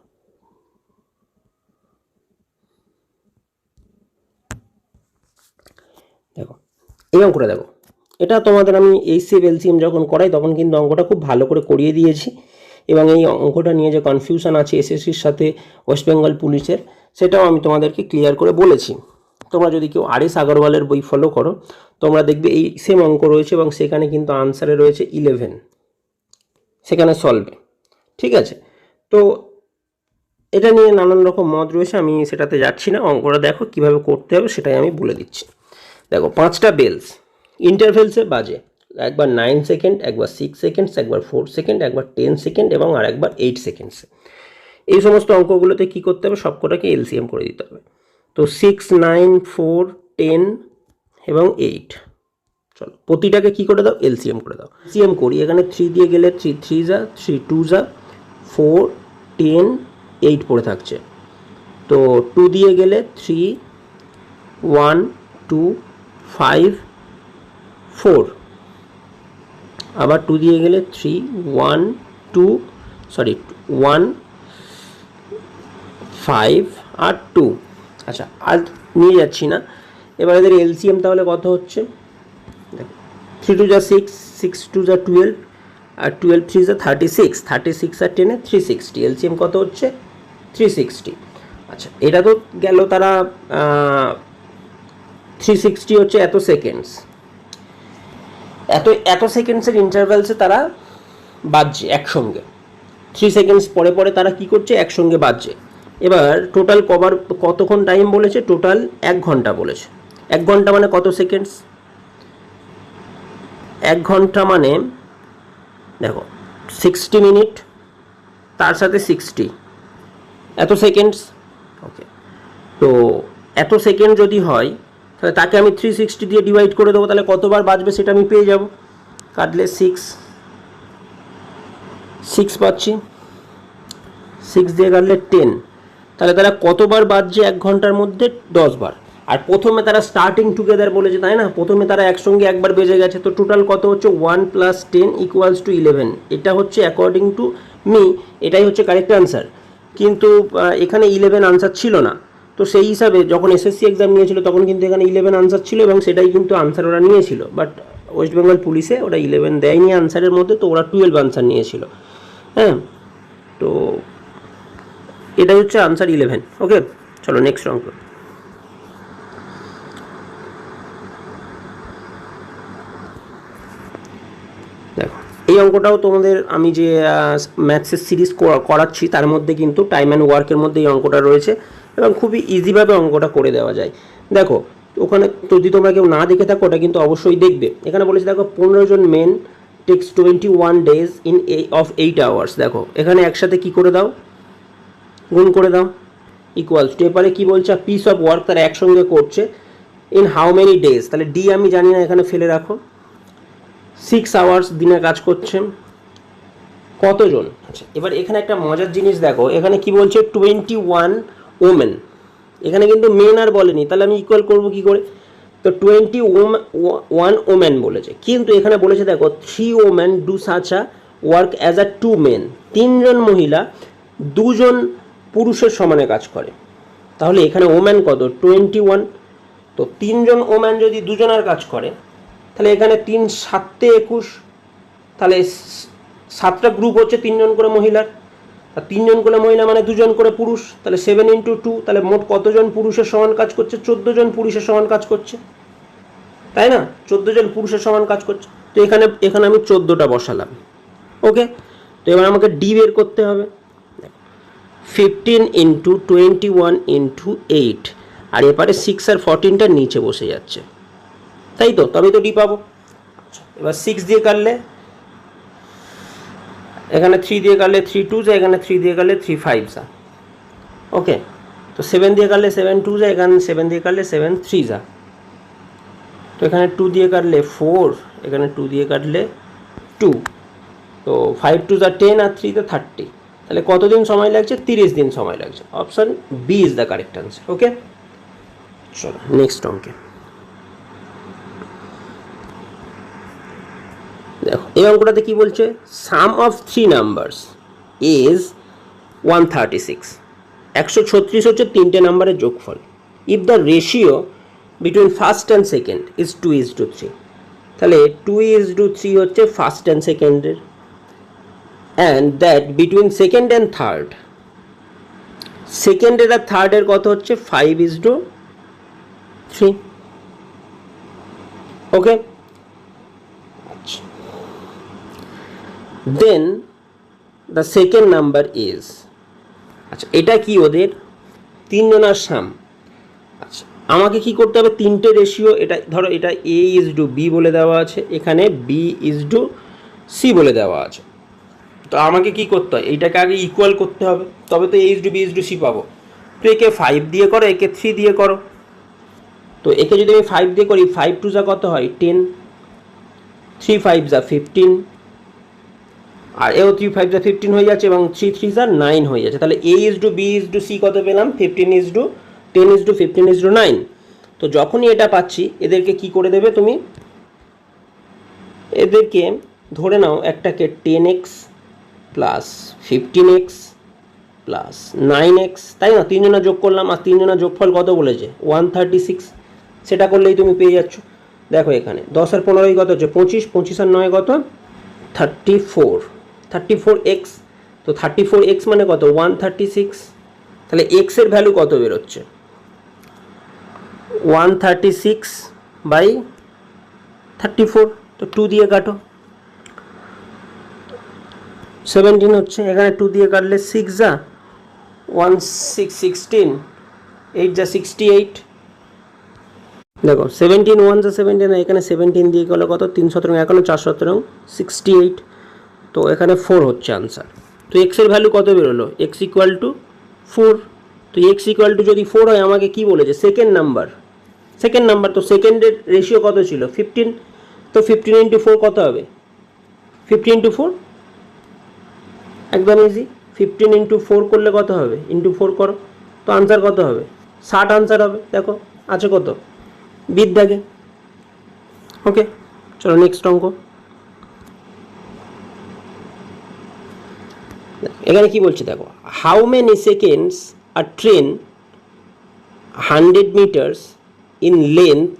দেখো এই অঙ্কটা দেখো, এটা তোমাদের আমি এইচসিএফ এলসিএম যখন করাই তখন কিন্তু অঙ্কটা খুব ভালো করে করিয়ে দিয়েছি, এবং এই অঙ্কটা নিয়ে যে কনফিউশন আছে এসএসসির সাথে ওয়েস্ট বেঙ্গল পুলিশের, সেটাও আমি তোমাদেরকে ক্লিয়ার করে বলেছি। তোমরা যদি কেউ আর এস আগরওয়ালের বই ফলো করো, তোমরা দেখবে এই সেম অঙ্ক রয়েছে এবং সেখানে কিন্তু আনসারে রয়েছে 11, সেখানে সলভে, ঠিক আছে। তো এটা নিয়ে নানান রকম মত রয়েছে, আমি সেটাতে যাচ্ছি না। অঙ্কটা দেখো কীভাবে করতে হবে সেটাই আমি বলে দিচ্ছি। দেখো 5টা বেলস ইন্টারভেলসে বাজে, একবার 9 সেকেন্ড, একবার 6 সেকেন্ডস, একবার 4 সেকেন্ড, একবার 10 সেকেন্ড এবং আর একবার 8 সেকেন্ডসে। এই সমস্ত অঙ্কগুলোতে কী করতে হবে, সবকটাকে এলসিএম করে দিতে হবে। তো 6, 9, 4, 10 এবং 8, চলো প্রতিটাকে কী করে দাও এলসিএম করে দাও। এলসিএম করি, এখানে 3 দিয়ে গেলে 3 3 যা 3 2 যা 4 10 8 পড়ে থাকছে, তো 2 দিয়ে গেলে 3 1 2 5 4, আবার 2 দিয়ে গেলে 3 1 2 1 5 আর 2। আচ্ছা, আর নিয়ে যাচ্ছি না। এবার এদের এলসিএম তাহলে কত হচ্ছে, 3 2 যা 6, 6 2 যা 12, আর 12 3 যা 36, 36 আর 10 360, এলসিএম কত হচ্ছে 360। আচ্ছা, এটা তো গেল তারা 360 হচ্ছে এত সেকেন্ডস, এত সেকেন্ডসের ইন্টারভ্যালসে তারা বাজছে একসঙ্গে, 3 সেকেন্ডস পরে পরে তারা কি করছে একসঙ্গে বাজছে। এবার টোটাল কতক্ষণ টাইম বলেছে, টোটাল 1 ঘন্টা বলেছে। 1 ঘন্টা মানে কত সেকেন্ডস, 1 ঘন্টা মানে দেখো 60 মিনিট, তার সাথে 60, এত সেকেন্ডস। ওকে, তো এত সেকেন্ড যদি হয় তাহলে তাকে আমি 360 দিয়ে ডিভাইড করে দেবো, তাহলে কতবার বাজবে সেটা আমি পেয়ে যাব। কাটলে 6 পাচ্ছি, 6 দিয়ে কাটলে 10, তাহলে তারা কতবার বাজছে 1 ঘন্টার মধ্যে, 10 বার। আর প্রথমে তারা স্টার্টিং টুগেদার বলেছে, তাই না, প্রথমে তারা একসঙ্গে একবার বেজে গেছে, তো টোটাল কত হচ্ছে 1 + 10 = 11। এটা হচ্ছে অ্যাকর্ডিং টু মি এটাই হচ্ছে কারেক্ট আনসার। কিন্তু এখানে 11 আনসার ছিল না, তো সেই হিসাবে যখন এসএসসি এক্সাম নিয়েছিল তখন কিন্তু এখানে 11 আনসার ছিল এবং সেটাই কিন্তু আনসার ওরা নিয়েছিল। বাট ওয়েস্ট বেঙ্গল পুলিশে ওরা 11 দেয়নি আনসারের মধ্যে, তো ওরা 12 আনসার নিয়েছিল। হ্যাঁ, তো এটাই হচ্ছে আনসার 11। ওকে, চলো নেক্সট অঙ্ক। দেখো, এই অঙ্কটাও তোমাদের আমি যে ম্যাথসের সিরিজ করাচ্ছি তার মধ্যে কিন্তু টাইম অ্যান্ড ওয়ার্কের মধ্যে এই অঙ্কটা রয়েছে এবং খুবই ইজিভাবে অঙ্কটা করে দেওয়া যায়। দেখো, ওখানে যদি তোমরা কেউ না দেখে থাকো ওটা কিন্তু অবশ্যই দেখবে। এখানে বলেছে দেখো 15 জন main text 21 days in 8 hours। দেখো এখানে একসাথে কি করে দাও, গুণ করে দাও, ইকুয়ালস টু, এবারে কি বলছে পিস অফ ওয়ার্ক তারা একসঙ্গে করছে ইন হাউ মেনি ডেজ, তাহলে ডি আমি জানি না, এখানে ফেলে রাখো। 6 আওয়ার্স দিনে কাজ করছে, কতজন। আচ্ছা, এবার এখানে একটা মজার জিনিস দেখো, এখানে কি বলছে 21 ওমেন, এখানে কিন্তু মেন আর বলেনি, তাহলে আমি ইকুয়াল করবো কি করে, তো 21 ওমেন বলেছে, কিন্তু এখানে বলেছে দেখো 3 women do such a work as a 2 men, 3জন মহিলা 2জন পুরুষের সমানে কাজ করে। তাহলে এখানে ওমেন কত 21, তো 3জন ওমেন যদি 2জনের কাজ করে তাহলে এখানে 3 7 21, তাহলে 7টা গ্রুপ হচ্ছে 3জন করে মহিলার, আর 3জন করে মহিলা মানে 2জন করে পুরুষ, তাহলে 7 × 2, তাহলে মোট কতজন পুরুষের সমান কাজ করছে, 14 জন পুরুষের সমান কাজ করছে, তাই না, 14 জন পুরুষের সমান কাজ করছে। তো এখানে আমি 14টা বসালাম। ওকে, তো এবার আমাকে ডি বের করতে হবে। 15 × 21 × 8, আর এবারে 6 আর 14টা নিচে বসে যাচ্ছে, তাই তো, তবে তো ডি পাবো। আচ্ছা, এবার 6 দিয়ে কাটলে, এখানে 3 দিয়ে কাটলে 3 2 যায়, এখানে 3 দিয়ে কাটলে 3 5 যা। ওকে, তো 7 দিয়ে কাটলে 7 2 যায়, এখানে 7 দিয়ে কাটলে 7 3 যা। তো এখানে 2 দিয়ে কাটলে 4, এখানে 2 দিয়ে কাটলে 2, তো 5 2 যা 10 আর 3 তে 30, তাহলে কতদিন সময় লাগছে, 30 দিন সময় লাগছে। Option B is the correct answer. Okay, চলো নেক্সট অঙ্কে। দেখো এই অঙ্কটাতে কি বলছে, সাম অফ 3 নাম্বারস ইজ 136, 136 হচ্ছে 3টে নাম্বারের যোগফল। If the ratio between first and second is 2:3, তাহলে 2:3 হচ্ছে ফার্স্ট অ্যান্ড সেকেন্ডের, and that between second and third, সেকেন্ডের আর থার্ডের কত হচ্ছে 5:3। ওকে, দেন দ্য সেকেন্ড নাম্বার ইজ, আচ্ছা এটা কি ওদের 3 জনের সাম। আচ্ছা, আমাকে কি করতে হবে, 3টে রেশিও, এটা ধরো এটা A:B বলে দেওয়া আছে, এখানে B:C বলে দেওয়া আছে, তো আমাকে কি করতে হয়, এইটাকে আগে ইকুয়াল করতে হবে, তবে তো A:B:C পাবো। তো একে 5 দিয়ে করো, একে 3 দিয়ে করো, তো একে যদি আমি 5 দিয়ে করি, 5 2 যা কত হয় 10, 3 5 যা 15, আর এও 3 5 যা 15 হয়ে যাচ্ছে এবং 3 3 যা 9 হয়ে যাচ্ছে। তাহলে A is to B is to C কত পেলাম? 15 is to 10 is to 15 is to 9। তো যখনই এটা পাচ্ছি এদেরকে কি করে দেবে তুমি? এদেরকে ধরে নাও একটাকে 10x plus 15x plus 9x, তাই না? তিনজনা যোগ করলাম আর তিনজনা যোগফল কত বলেছে? 136। সেটা করলেই তুমি পেয়ে যাচ্ছ। দেখো এখানে 10 আর 15 কত হচ্ছে? 25, 25 আর 9 কত? 34, 34x। তো 34x মানে কত? 136। তাহলে x এর ভ্যালু কত বেরোচ্ছে? 136/34। তো 2 দিয়ে কাটো, 17 হচ্ছে। এখানে 2 দিয়ে কাটলে 6 যা 1 6 16, 8 যা 68। দেখো 17 1 যা 17, এখানে 17 দিয়ে গেলে কত? 3 17, এখনো 4 17, 68। তো এখানে 4 হচ্ছে আনসার। তো এক্স এর ভ্যালু কত বেরোলো? X equal to 4। তো এক্স ইকুয়াল টু যদি 4 হয়, আমাকে কি বলেছে? Second number. তো সেকেন্ডের রেশিও কত ছিল? 15। তো 15 ইন্টু 4 কত হবে? 50 ইন্টু 4 একদম ইজি। 15 ইন্টু 4 করলে কত হবে? ইন্টু 4 করো, তো আনসার কত হবে? 60 আনসার হবে। দেখো আছে কত? বিদ্যাগে। ওকে, চলো নেক্সট অঙ্ক। এখানে কি বলছে দেখো, how many seconds a train 100 metres in length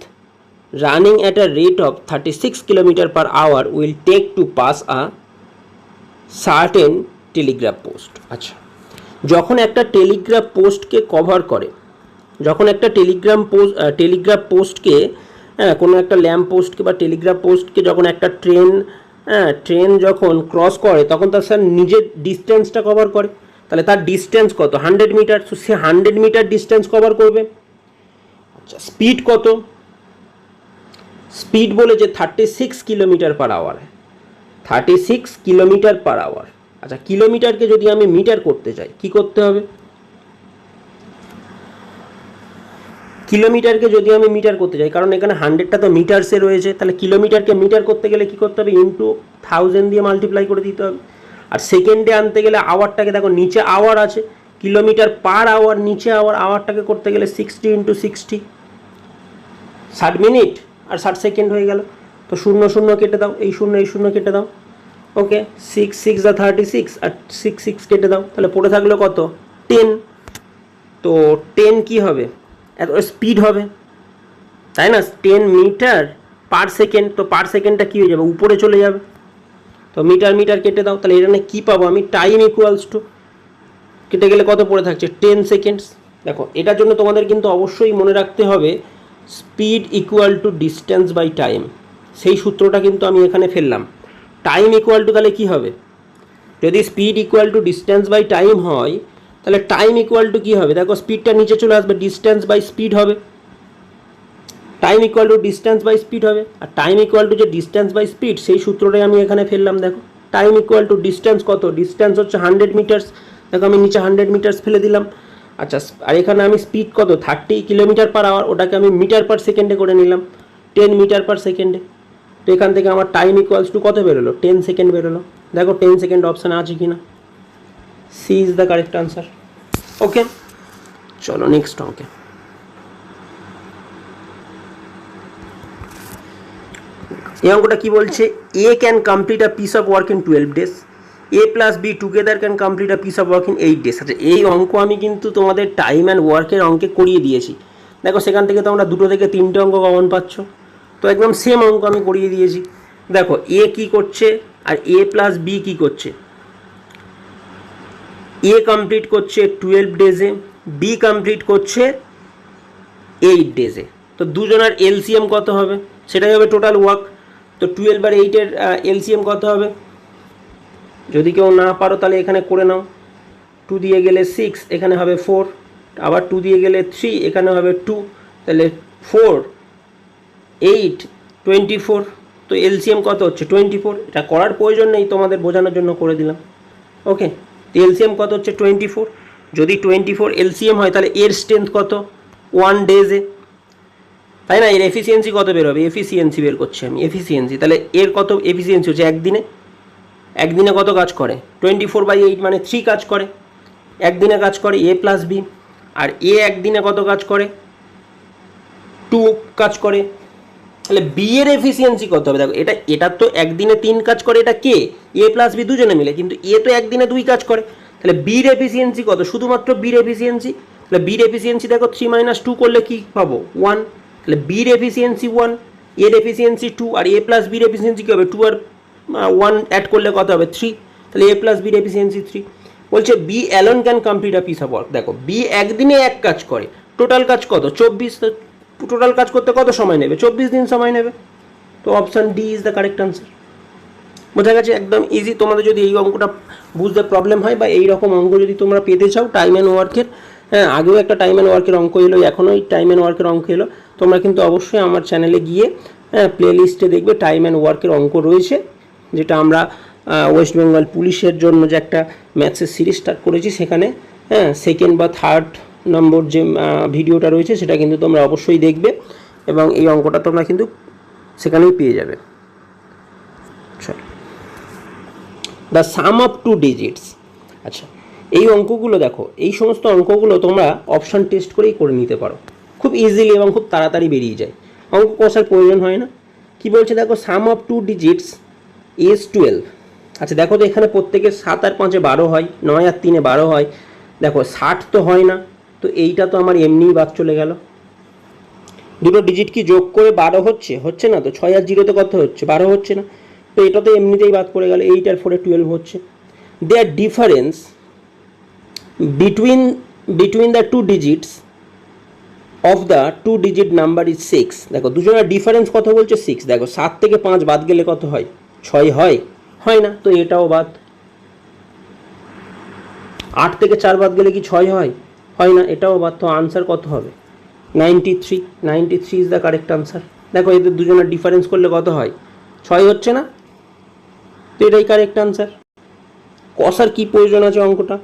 running at a rate of 36 kilometre per hour will take to pass a certain telegraph post. আচ্ছা, যখন একটা টেলিগ্রাফ পোস্টকে কভার করে, যখন একটা টেলিগ্রাফ পোস্টকে, কোনো একটা ল্যাম্প পোস্টকে বা টেলিগ্রাফ পোস্টকে যখন একটা ট্রেন যখন ক্রস করে, তখন তার স্যার নিজের ডিস্টেন্সটা কভার করে। তাহলে তার ডিস্টেন্স কত? 100 মিটার। তো সে 100 মিটার ডিস্টেন্স কভার করবে। আচ্ছা, স্পিড কত? স্পিড বলেছে 36 kilometre per hour. 36 kilometre per hour. আচ্ছা, কিলোমিটারকে যদি আমি মিটার করতে চাই, কি করতে হবে? কিলোমিটারকে যদি আমি মিটার করতে চাই, কারণ এখানে 100টা তো মিটার্সে রয়েছে, তাহলে কিলোমিটারকে মিটার করতে গেলে কি করতে হবে? ইন্টু 1000 দিয়ে মাল্টিপ্লাই করে দিতে হবে। আর সেকেন্ডে আনতে গেলে আওয়ারটাকে, দেখো নিচে আওয়ার আছে, কিলোমিটার পার আওয়ার, নিচে আওয়ারটাকে করতে গেলে 60 ইন্টু 60, 60 মিনিট আর 60 সেকেন্ড হয়ে গেল। তো 0 0 কেটে দাও, এই 0 কেটে দাও। ওকে, 6 6 যা 36 আর 6 6 কেটে দাও, তাহলে পড়ে থাকলো কত? 10। তো 10 কি হবে? এত স্পিড হবে, তাই না? 10 মিটার পার সেকেন্ড। তো পার সেকেন্ডটা কী হয়ে যাবে? উপরে চলে যাবে। তো মিটার কেটে দাও, তাহলে এখানে কী পাবো আমি? টাইম ইকুয়ালস টু, কেটে গেলে কত পড়ে থাকছে? 10 সেকেন্ডস। দেখো এটার জন্য তোমাদের কিন্তু অবশ্যই মনে রাখতে হবে speed equal to distance by time. সেই সূত্রটা কিন্তু আমি এখানে ফেললাম। টাইম ইকুয়াল টু তাহলে কী হবে? যদি speed equal to distance by time হয়, তাহলে টাইম ইকুয়াল টু কী হবে? দেখো স্পিডটা নিচে চলে আসবে, ডিস্টেন্স বাই স্পিড হবে। Time equal to distance by speed হবে। আর টাইম ইকুয়াল টু যে ডিস্টেন্স বাই স্পিড, সেই সূত্রটাই আমি এখানে ফেললাম। দেখো টাইম ইকুয়াল টু ডিস্টেন্স কত? ডিস্টেন্স হচ্ছে 100 মিটার্স। দেখো আমি নিচে 100 মিটার্স ফেলে দিলাম। আচ্ছা, আর এখানে আমি স্পিড কত? 30 কিলোমিটার পার আওয়ার, ওটাকে আমি মিটার পার সেকেন্ডে করে নিলাম, 10 মিটার পার সেকেন্ডে। তো এখান থেকে আমার টাইম ইকুয়ালস টু কত বেরোলো? 10 সেকেন্ড বেরোলো। দেখো 10 সেকেন্ড অপশানে আছে কি না? C is the correct answer. Okay, চলো নেক্সট অঙ্কে। এই অঙ্কটা কি বলছে? A can complete a piece of work in 12 days, A plus B together can complete a piece of work in 8 days। আচ্ছা, এই অঙ্ক আমি কিন্তু তোমাদের টাইম অ্যান্ড ওয়ার্কের অঙ্কে করিয়ে দিয়েছি। দেখো সেখান থেকে তোমরা 2 থেকে 3টে অঙ্ক কমন পাচ্ছ। তো একদম সেম অঙ্ক আমি করিয়ে দিয়েছি। দেখো এ কি করছে আর এ প্লাস বি কী করছে? এ কমপ্লিট করছে 12 ডেজে, বি কমপ্লিট করছে 8 ডেজে। তো দুজনের এলসিএম কত হবে? সেটাই হবে টোটাল ওয়ার্ক। তো 12 আর 8-এর এলসিএম কত হবে? যদি কেউ না পারো তাহলে এখানে করে নাও। 2 দিয়ে গেলে 6, এখানে হবে 4, আবার 2 দিয়ে গেলে 3, এখানে হবে 2, তাহলে 4 8 24। তো এলসিএম কত হচ্ছে? 24। এটা করার প্রয়োজন নেই, তোমাদের বোঝানোর জন্য করে দিলাম। ওকে, এলসিএম কত হচ্ছে? 24। যদি 24 এলসিএম হয়, তাহলে এর স্ট্রেংথ কত? 1 ডেজে, তাই না? এর এফিসিয়েন্সি কত বের হবে? এফিসিয়েন্সি বের করছি আমি, এফিসিয়েন্সি। তাহলে এর কত এফিসিয়েন্সি হচ্ছে একদিনে? একদিনে কত কাজ করে? 24/8 মানে 3 কাজ করে। একদিনে কাজ করে এ প্লাস বি, আর এ একদিনে কত কাজ করে? 2 কাজ করে। তাহলে বি এর এফিসিয়েন্সি কত হবে? দেখো এটা তো একদিনে 3 কাজ করে, এটা কে? এ প্লাস বি দুজনে মিলে, কিন্তু এ তো একদিনে 2 কাজ করে। তাহলে বির এফিসিয়েন্সি কত? শুধুমাত্র বির এফিসিয়েন্সি। তাহলে বির এফিসিয়েন্সি দেখো 3 - 2 করলে কি পাবো? 1। তাহলে বির এফিসিয়েন্সি 1, এর এফিসিয়েন্সি 2, আর এ প্লাস বির এফিসিয়েন্সি কী হবে? 2 আর 1 অ্যাড করলে কত হবে? 3। তাহলে এ প্লাস বির এফিসিয়েন্সি 3। বলছে B alone can complete a piece of work. দেখো বি একদিনে 1 কাজ করে, টোটাল কাজ কত? 24। টোটাল কাজ করতে কত সময় নেবে? 24 দিন সময় নেবে। তো option D is the correct answer. বোঝা গেছে? একদম ইজি। তোমাদের যদি এই অঙ্কটা বুঝতে প্রবলেম হয় বা এই রকম অঙ্ক যদি তোমরা পেতে চাও টাইম অ্যান্ড ওয়ার্কের, হ্যাঁ আগেও একটা টাইম অ্যান্ড ওয়ার্কের অঙ্ক এলো, এখনও এই টাইম অ্যান্ড ওয়ার্কের অঙ্ক এলো, তোমরা কিন্তু অবশ্যই আমার চ্যানেলে গিয়ে প্লে লিস্টে দেখবে টাইম অ্যান্ড ওয়ার্কের অঙ্ক রয়েছে, যেটা আমরা ওয়েস্ট বেঙ্গল পুলিশের জন্য যে একটা ম্যাথসের সিরিজ স্টার্ট করেছি, সেখানে সেকেন্ড বা থার্ড নম্বর যে ভিডিওটা রয়েছে সেটা কিন্তু তোমরা অবশ্যই দেখবে, এবং এই অঙ্কটা তোমরা কিন্তু সেখানেই পেয়ে যাবে। চলো, দ্য সাম অফ 2 ডিজিটস। আচ্ছা, এই অঙ্কগুলো দেখো, এই সমস্ত অঙ্কগুলো তোমরা অপশান টেস্ট করেই করে নিতে পারো, খুব ইজিলি এবং খুব তাড়াতাড়ি বেরিয়ে যায়, অঙ্ক কষার প্রয়োজন হয় না। কি বলছে দেখো, সাম অফ 2 ডিজিটস ইজ 12। আচ্ছা দেখো তো, এখানে প্রত্যেকের 7 আর 5 12 হয়, 9 আর 3 12 হয়। দেখো 60 তো হয় না, তো এইটা তো আমার এমনিই বাদ চলে গেল। দুটো ডিজিট কি যোগ করে 12 হচ্ছে? হচ্ছে না তো। 6 আর 0 তে কত হচ্ছে? 12 হচ্ছে না, তো এটা তো এমনিতেই বাদ পড়ে গেল। 8 আর 4 12 হচ্ছে। Their difference between the 2 digits of the 2 digit number is 6। দেখো দুজনের ডিফারেন্স কত বলছে? 6। দেখো 7 থেকে 5 বাদ গেলে কত হয়? 6 হয়? হয় না, তো এটাও বাদ। 8 থেকে 4 বাদ গেলে কি 6 হয়? হয় না, এটাও বাদ। তো আনসার কত হবে? 93। 93 ইজ দ্য কারেক্ট আনসার। দেখো এদের দুজনের ডিফারেন্স করলে কত হয়? 6 হচ্ছে না, তো এটাই কারেক্ট আনসার। কষার কি প্রয়োজন আছে অঙ্কটা?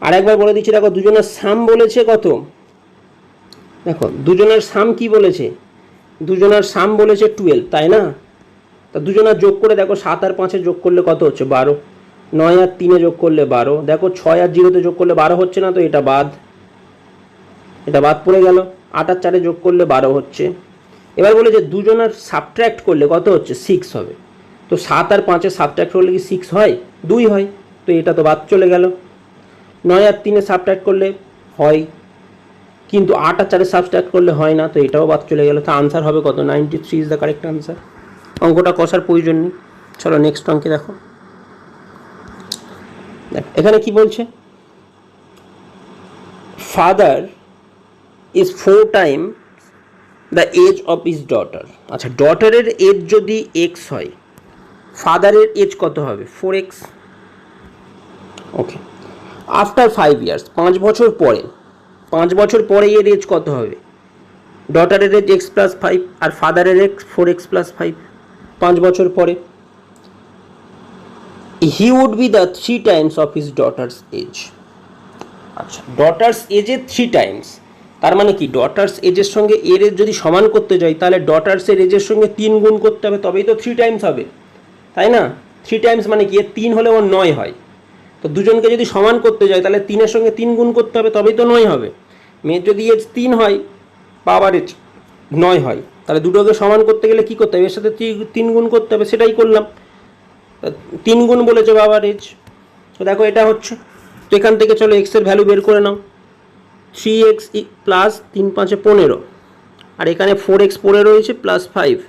আর একবার বলে দিচ্ছি, দেখো দুজনের সাম বলেছে কত? দেখো দুজনের সাম কি বলেছে? দুজনের সাম বলেছে 12, তাই না? তা দুজনের যোগ করে দেখো, 7 আর 5 যোগ করলে কত হচ্ছে? 12। 9 আর 3 যোগ করলে 12। দেখো 6 আর 0 যোগ করলে 12 হচ্ছে না, তো এটা বাদ, এটা বাদ পড়ে গেল। 8 আর 4 যোগ করলে 12 হচ্ছে। এবার বলে যে দুজনের সাবট্র্যাক্ট করলে কত হচ্ছে? 6 হবে। তো 7 আর 5 সাবট্র্যাক্ট করলে কি 6 হয়? 2 হয়, তো এটা তো বাদ চলে গেল। 9 আর 3 সাবট্র্যাক্ট করলে হয়, কিন্তু 8 আর 4 সাবট্র্যাক্ট করলে হয় না, তো এটাও বাদ চলে গেল। তো আনসার হবে কত? 93 ইজ দ্য কারেক্ট আনসার। অঙ্কটা কষার প্রয়োজন নেই। চলো নেক্সট অঙ্কে দেখো। এখানে কি বলছে? Father is 4 time the age of his daughter. আচ্ছা, ডটারের এজ যদি এক্স হয়, ফাদারের এজ কত হবে? 4x। ওকে, আফটার 5 ইয়ার্স, 5 বছর পরে, 5 বছর পরে এর এজ কত হবে? ডটারের এজ x+5 আর ফাদারের এজ 4x + 5। 5 বছর পরে he would be the 3 times of his daughter's age. আচ্ছা, ডটার্স এজের 3 টাইমস, তার মানে কি? ডটার্স এজের সঙ্গে এর এজ যদি সমান করতে যাই, তাহলে ডটার্সের এজের সঙ্গে 3 গুণ করতে হবে, তবেই তো 3 টাইমস হবে, তাই না? 3 টাইমস মানে কি? এর 3 হলে ওর 9 হয়। তো দুজনকে যদি সমান করতে যাই, তাহলে 3-এর সঙ্গে 3 গুণ করতে হবে, তবেই তো 9 হবে। মেয়ের যদি এজ 3 হয়, বাবার এজ 9 হয়, তাহলে দুটোকে সমান করতে গেলে কী করতে হবে? এর সাথে 3 গুণ করতে হবে, সেটাই করলাম। 3 গুণ বলেছে বাবার এজ, তো দেখো এটা হচ্ছে। তো এখান থেকে চলো এক্সের ভ্যালু বের করে নাও। 3x প্লাস 3 5 15, আর এখানে 4x পড়ে রয়েছে প্লাস 5,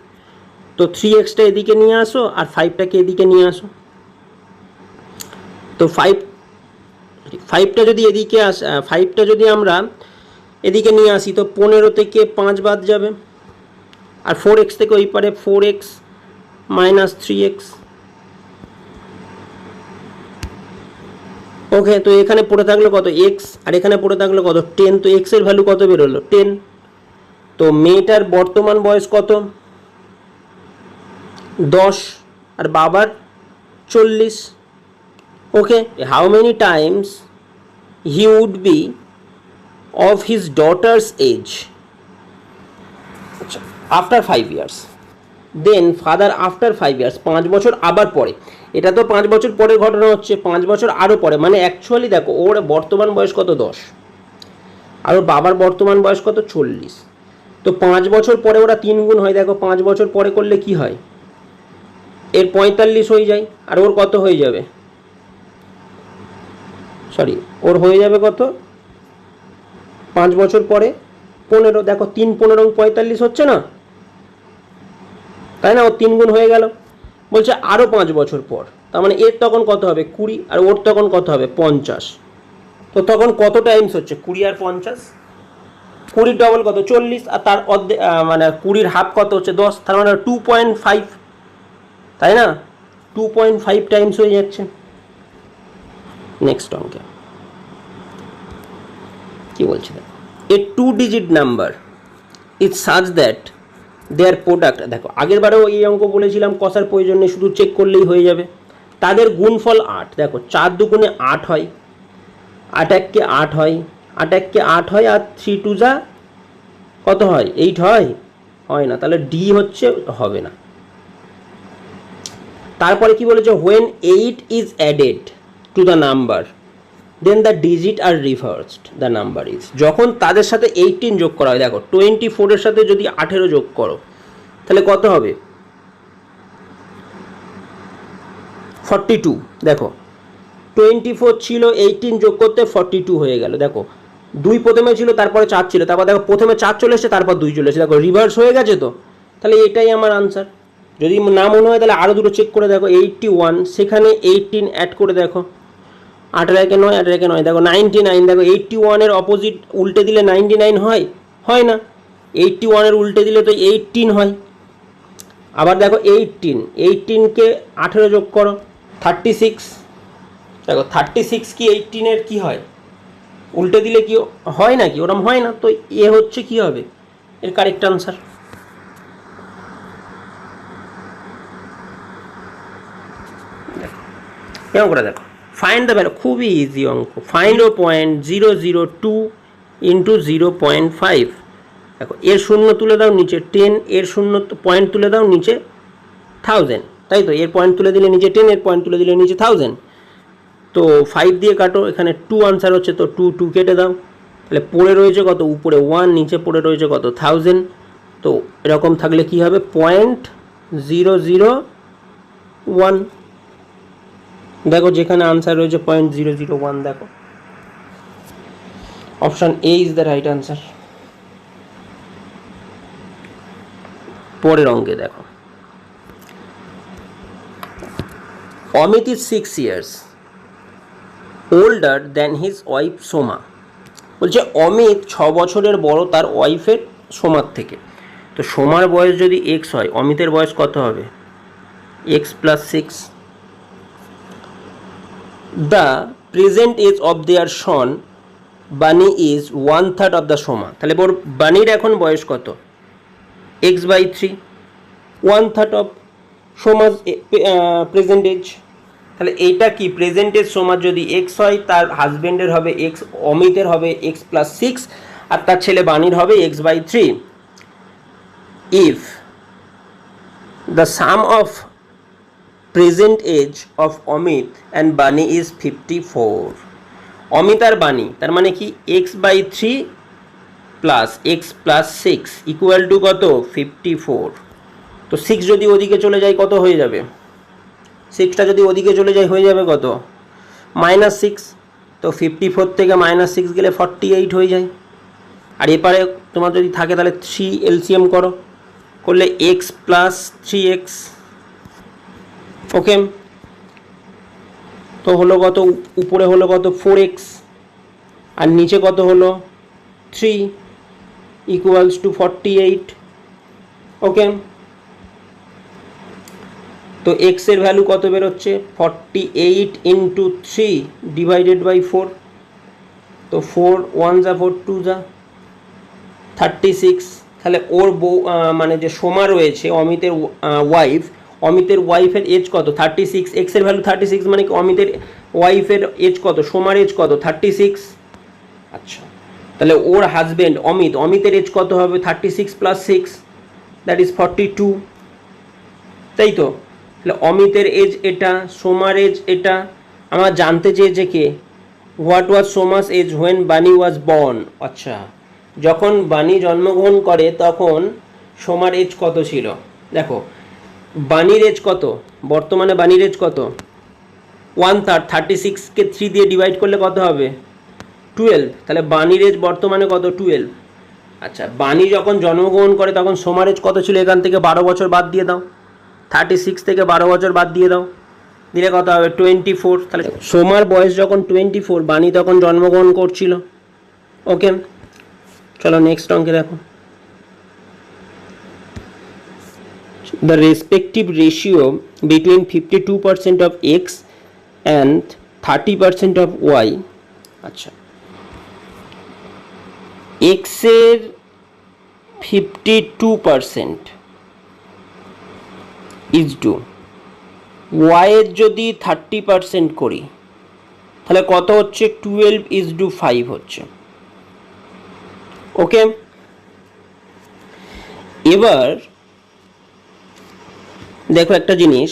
তো 3xটা এদিকে নিয়ে আসো আর 5টাকে এদিকে নিয়ে আসো। তো 5টা যদি এদিকে 5টা যদি আমরা এদিকে নিয়ে আসি, তো 15 থেকে 5 বাদ যাবে, আর 4x থেকে ওই পারে 4x মাইনাস 3x। ওকে, তো এখানে পড়ে থাকলো কত? x, আর এখানে পড়ে থাকলো কত? 10। তো x এর ভ্যালু কত বেরোলো? 10। তো মেয়েটার বর্তমান বয়স কত? 10, আর বাবার 40। Okay, how many times he would be of his daughter's age, আচ্ছা, after 5 years. Then father after 5 years, 5 বছর আবার পরে। এটা তো 5 বছর পরের ঘটনা হচ্ছে, 5 বছর আরও পরে, মানে অ্যাকচুয়ালি দেখো ওর বর্তমান বয়স কত 10, আর ওর বাবার বর্তমান বয়স কত 40। তো 5 বছর পরে ওরা 3 গুণ হয়, দেখো 5 বছর পরে করলে কি হয়, এর 45 হয়ে যায়, আর ওর কত হয়ে যাবে, সরি ওর হয়ে যাবে কত 5 বছর পরে 15, দেখো 3 15 45 হচ্ছে না, তাই না, ওর 3 গুণ হয়ে গেল। বলছে আরও 5 বছর পর, তার মানে এর তখন কত হবে 20, আর ওর তখন কত হবে 50। তো তখন কত টাইমস হচ্ছে 20 আর 50, 20 ডবল কত 40, আর তার অর্ধেক মানে 20-র হাফ কত হচ্ছে 10, তার মানে 2.5, তাই না, 2.5 টাইমস হয়ে যাচ্ছে। নেক্সট অঙ্কে কি বলছে, এ 2 digit number is such that there product, দেখো আগের বারেও এই অঙ্ক বলেছিলাম কষার প্রয়োজন নেই, শুধু চেক করলেই হয়ে যাবে। তাদের গুণফল 8, দেখো 4 দুগুণে 8 হয়, 8 এককে 8 হয়, 8 এককে 8 হয়, আর 3 টু যা কত হয় 8 হয়, হয় না, তাহলে ডি হচ্ছে হবে না। তারপরে কি বলেছে, when 8 is added to the number then the digit are reversed the number is, যখন তাদের সাথে 18 যোগ করা হয়, দেখো 24-এর সাথে যদি 18 যোগ করো তাহলে কত হবে 42, দেখো 24 ছিল, 18 যোগ করতে 42 হয়ে গেল। দেখো 2 প্রথমে ছিল, তারপরে 4 ছিল, তারপর দেখো প্রথমে 4 চলে এসেছে, তারপর 2 চলে এসেছে, দেখো রিভার্স হয়ে গেছে। তো তাহলে এটাই আমার আনসার। যদি না মনে হয় তাহলে আরও দুটো চেক করে দেখো, 81 সেখানে 18 অ্যাড করে দেখো, 8 একে 9, 8 একে 9, দেখো 99, দেখো 81-এর অপোজিট উল্টে দিলে 99 হয়, হয় না, 81-এর উল্টে দিলে তো 18 হয়। আবার দেখো 18কে 18 যোগ করো 36, দেখো 36 কি 18-এর কি হয়, উল্টে দিলে কি হয় নাকি, ওরম হয় না, তো এ হচ্ছে কি হবে এর কারেক্ট আনসার। কেমন করে দেখো, ফাইন্ড দ্য ভ্যালু, খুবই ইজি অঙ্ক, ফাইন্ড 0.002 ইন্টু 0.5, দেখো এর শূন্য তুলে দাও নিচে 10, এর শূন্য পয়েন্ট তুলে দাও নিচে 1000, তাই তো, এর পয়েন্ট তুলে দিলে নিচে 10, এর পয়েন্ট তুলে দিলে নিচে 1000, তো 5 দিয়ে কাটো, এখানে 2 আনসার হচ্ছে, তো 2 কেটে দাও, তাহলে পড়ে রয়েছে কত, উপরে 1, নিচে পড়ে রয়েছে কত 1000, তো এরকম থাকলে কি হবে 0.001, দেখো যেখানে আনসার রয়েছে 0.001, দেখো option A is the right answer. পরের অঙ্কে দেখো, Amit is 6 years older than his wife Soma, বলছে অমিত 6 বছরের বড় তার ওয়াইফের সোমার থেকে। তো সোমার বয়স যদি এক্স হয়, অমিতের বয়স কত হবে X plus 6, the present age of their son Bunny is 1/3 of the Soma, তাহলে ওর বানির এখন বয়স কত x/3, 1/3 অফ সোমার প্রেজেন্ট এজ, তাহলে এইটা কি প্রেজেন্ট এজ সোমার যদি এক্স হয়, তার হাজব্যান্ডের হবে এক্স, অমিতের হবে এক্স প্লাস 6, আর তার ছেলে বানির হবে x/3, if the sum of present age of Amit and Bani is 54, Amit আর বানি তার মানে কি x/3 plus x plus 6 equal to কত 54, তো 6 যদি ওদিকে চলে যায় কত হয়ে যাবে, 6টা যদি ওদিকে চলে যায় হয়ে যাবে কত -6, তো 54 থেকে -6 গেলে 48 হয়ে যায়। আর এপারে তোমার যদি থাকে তাহলে 3 এলসিএম করো, করলে x প্লাস 3x, ওকে, তো হলো কত, উপরে হলো কত 4x, আর নিচে কত হলো 3 ইকুয়ালস টু 48, ওকে, তো এক্স এর ভ্যালু কত বেরোচ্ছে 48 ইন্টু 3 ডিভাইডেড বাই 4, তো 4 1 যা 4 2 যা 36, তাহলে ওর বউ মানে যে সোমা রয়েছে অমিতের ওয়াইফ, অমিতের ওয়াইফের এজ কত 36, এক্স এর ভ্যালু 36 মানে কি অমিতের ওয়াইফের এজ কত, সোমার এজ কত 36, আচ্ছা তাহলে ওর হাজব্যান্ড অমিতের এজ কত হবে 36 প্লাস 6 দ্যাট ইজ 42, তাই তো? তাহলে অমিতের এজ এটা, সোমার এজ এটা। আমার জানতে চেয়েছে কে, what was Soma's age when Bunny was born. আচ্ছা, যখন বানি জন্মগ্রহণ করে তখন সোমার এজ কত ছিল? দেখো বানির এজ কত, বর্তমানে বানির এজ কত? 1/3, 36কে 3 দিয়ে ডিভাইড করলে কত হবে? 12। তাহলে বানির এজ বর্তমানে কত? 12। আচ্ছা, বানি যখন জন্মগ্রহণ করে তখন সোমার এজ কত ছিল? এখান থেকে 12 বছর বাদ দিয়ে দাও, 36 থেকে 12 বছর বাদ দিয়ে দাও, দিলে কত হবে? 24। তাহলে সোমার বয়স যখন 24, বানি তখন জন্মগ্রহণ করছিল। ওকে, চলো নেক্সট অঙ্কে দেখো। The respective ratio between 52% of x and 30% of y, আচ্ছা x এর 52% ইজ টু y এর যদি 30% করি তাহলে কত হচ্ছে? 12:5 হচ্ছে। ওকে, এবার দেখো একটা জিনিস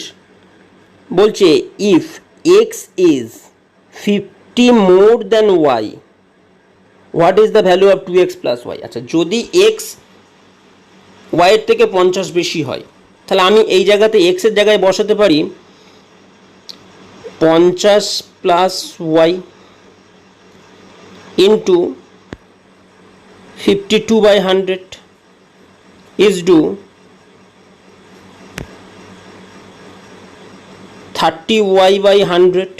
বলছে, if x is 50 more than y, what is the value of 2x plus y. আচ্ছা, যদি এক্স ওয়াইয়ের থেকে 50 বেশি হয় তাহলে আমি এই জায়গাতে এক্সের জায়গায় বসাতে পারি 50 plus y into 52/100 is to 30y/100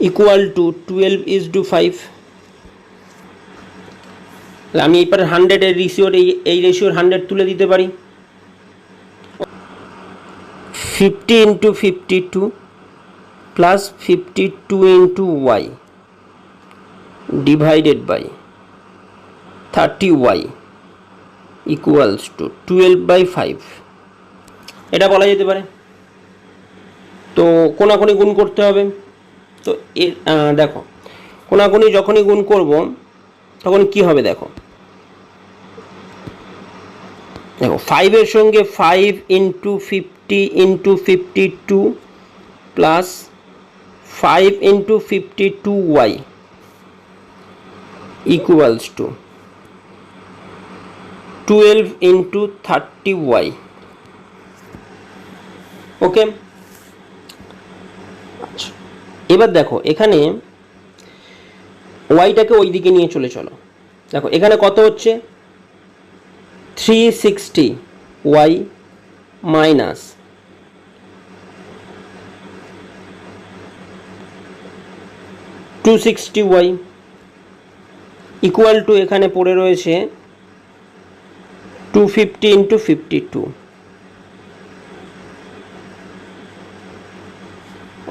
equal to 12:5। আমি এবার 100 এর রেশিওর এই রেশিওর 100 তুলে দিতে পারি। 50 into 52 plus 52 into y divided by 30y equals to 12/5, এটা বলা যেতে পারে। তো কোনাকুনি গুণ করতে হবে। তো দেখো কোনাকুনি যখনই গুণ করব তখন কি হবে, দেখো 5 এর সঙ্গে 5 into 50 into 52 plus 5 into 52y equals to 12 into 30y। ওকে, আচ্ছা এবার দেখো এখানে ওয়াইটাকে ওই দিকে নিয়ে চলো। দেখো এখানে কত হচ্ছে? 360y minus 260y equal to এখানে পড়ে রয়েছে 250 ইন্টু 52।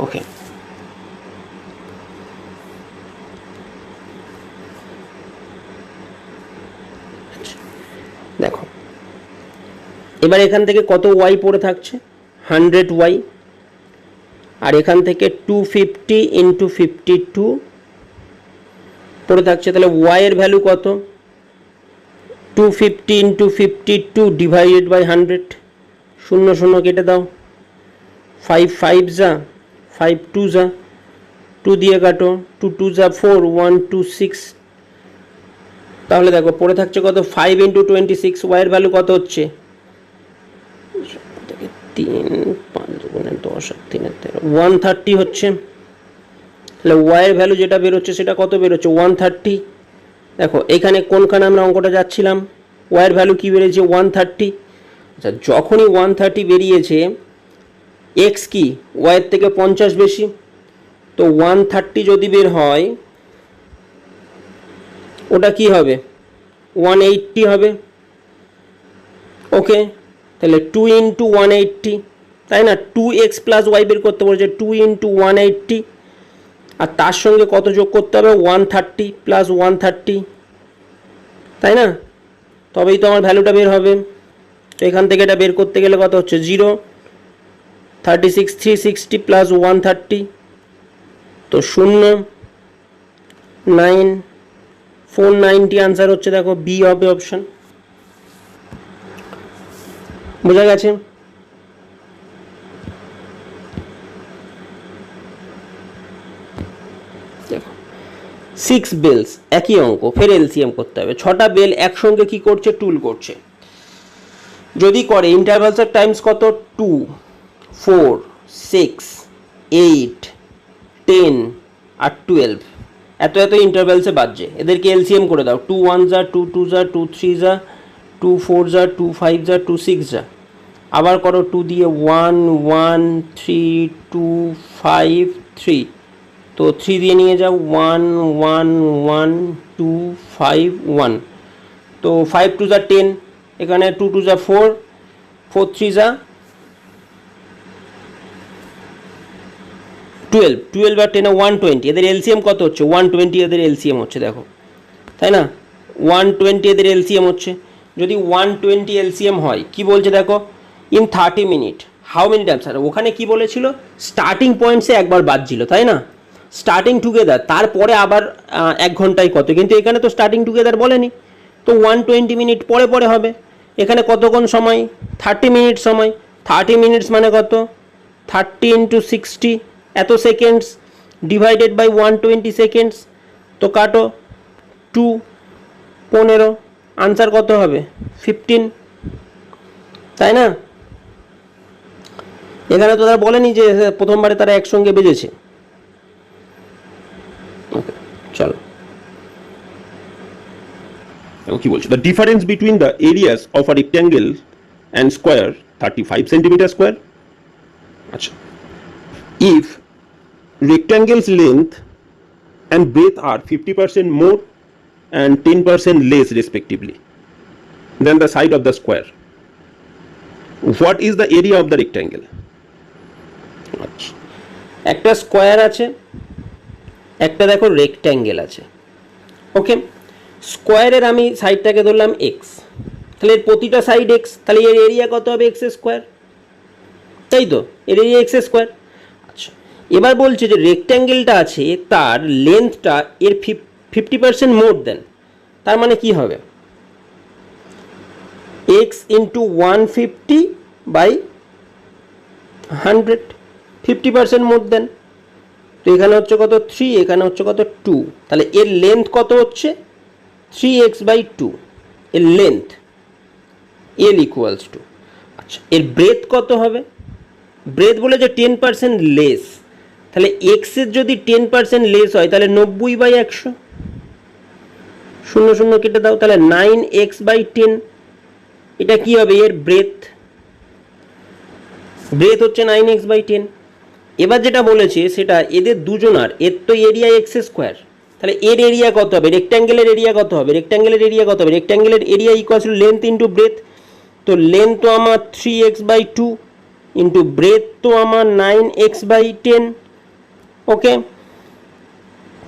ওকে, দেখো এবার এখান থেকে কত ওয়াই পড়ে থাকছে? 100y, আর এখান থেকে 250 ইন্টু 52 পড়ে থাকছে। তাহলে ওয়াই এর ভ্যালু কত? 250 ইন্টু 52 ডিভাইডেড বাই 100, 0 0 কেটে দাও, 5 5 যা, 5 2 যা, 2 দিয়ে কাটো, 2 2 যা 4, 1 2 6। তাহলে দেখো পড়ে থাকছে কত? 5 ইন্টু 26, ওয়াইয়ের ভ্যালু কত হচ্ছে? 3 5 10 3 13, 130 হচ্ছে। তাহলে ওয়াইয়ের ভ্যালু যেটা বেরোচ্ছে সেটা কত বেরোচ্ছে? 130। দেখো এখানে কোনখানে আমরা অঙ্কটা যাচ্ছিলাম, ওয়াইয়ের ভ্যালু কি বেরিয়েছে? 130। আচ্ছা, যখনই 130 বেরিয়েছে, এক্স কি ওয়াইয়ের থেকে 50 বেশি, তো 130 যদি বের হয় ওটা কি হবে? 180 হবে। ওকে, তাহলে 2 ইন্টু 180, তাই না? 2x প্লাস ওয়াই বের করতে বলছে, 2 ইন্টু 180, আর তার সঙ্গে কত যোগ করতে হবে? 130 প্লাস 130, তাই না? তবেই তো আমার ভ্যালুটা বের হবে। তো এখান থেকে এটা বের করতে গেলে কত হচ্ছে? 0, 36 360 প্লাস 130, তো 0 9 490 আনসার হচ্ছে। দেখো বি হবে অপশন। বোঝা গেছে? 6 বেলস, একই অঙ্ক, ফের এলসিএম করতে হবে। 6টা বেল একসঙ্গে কি করছে, টুল করছে। যদি করে ইন্টারভালস অফ টাইমস কত, 2, 4, 6, 8, 10 আর 12, এত এত ইন্টারভ্যালসে বাজছে। এদেরকে এলসিএম করে দাও। 2 1 যা, 2 2 যা, 2 3 যা, 2 4 যা, 2 5 যা, 2 6 যা, আবার করো 2 দিয়ে 1 1 3 2 5 3, তো 3 দিয়ে নিয়ে যাও 1 1 1 2 5 1, তো 5 2 যা 10, এখানে 2 2 যা 4, 4 3 যা 12, 12 আর 10 120, এদের এলসিএম কত হচ্ছে, 120 এদের এলসিএম হচ্ছে, দেখো তাই না, 120 এদের এলসিএম হচ্ছে। যদি 120 এলসিএম হয়, কি বলছে দেখো, in 30 minute how many times, আর ওখানে কি বলেছিল, স্টার্টিং পয়েন্টসে একবার বাজছিল তাই না, স্টার্টিং টুগেদার, তারপরে আবার 1 ঘন্টায় কত, কিন্তু এখানে তো স্টার্টিং টুগেদার বলেনি, তো 120 মিনিট পরে পরে হবে। এখানে কতক্ষণ সময়, 30 মিনিট সময়, 30 মিনিটস মানে কত, 30 ইন্টু 60, এত সেকেন্ডস, ডিভাইডেড বাই 120 সেকেন্ডস, তো কাটো 2 15, আনসার কত হবে, 15, তাই না। এখানে তো তারা বলেনি যে প্রথমবারে তারা একসঙ্গে বেজেছে। ওকে চলো, কি বলছে, the difference between the areas of a rectangle and square 35 centimetre square. আচ্ছা, if rectangle's length and breadth are 50% more and 10% less respectively than the side of the square, what is the area of the rectangle? আচ্ছা, একটা স্কোয়ার আছে, একটা দেখো রেক্ট্যাঙ্গেল আছে। ওকে, স্কোয়ারের আমি সাইডটাকে ধরলাম এক্স, তাহলে এর প্রতিটা সাইড এক্স, তাহলে এর এরিয়া কত হবে, এক্স স্কোয়ার, তাই তো, এর এরিয়া এক্স স্কোয়ার। আচ্ছা, এবার বলছে যে রেক্ট্যাঙ্গেলটা আছে তার লেন্থটা এর 50% মোর দেন, তার মানে কি হবে, এক্স ইন্টু 150 বাই 100, 50% মোর দেন, তো এখানে হচ্ছে কত 3, এখানে হচ্ছে কত 2, তাহলে এর লেন্থ কত হচ্ছে 3x বাই 2, এর লেন্থ এল ইকুয়ালস টু। আচ্ছা, এর ব্রেথ কত হবে, ব্রেথ বলে যে 10% লেস, তাহলে এক্সের যদি 10% লেস হয় তাহলে 90 বাই 100, 0 0 কেটে দাও, তাহলে 9x বাই 10, এটা কি হবে, এর ব্রেথ, ব্রেথ হচ্ছে 9x বাই 10। এবার যেটা বলেছে সেটা এদের দুজনার, এর তো এরিয়া এক্স স্কোয়ার, তাহলে এর এরিয়া কত হবে, রেক্ট্যাঙ্গেলের এরিয়া কত হবে, রেক্ট্যাঙ্গেলের এরিয়া কত হবে, রেক্ট্যাঙ্গেলের area equals to length into breadth, তো লেন্থ তো আমার 3x বাই 2 ইন্টু ব্রেথ তো আমার 9x বাই 10। ওকে,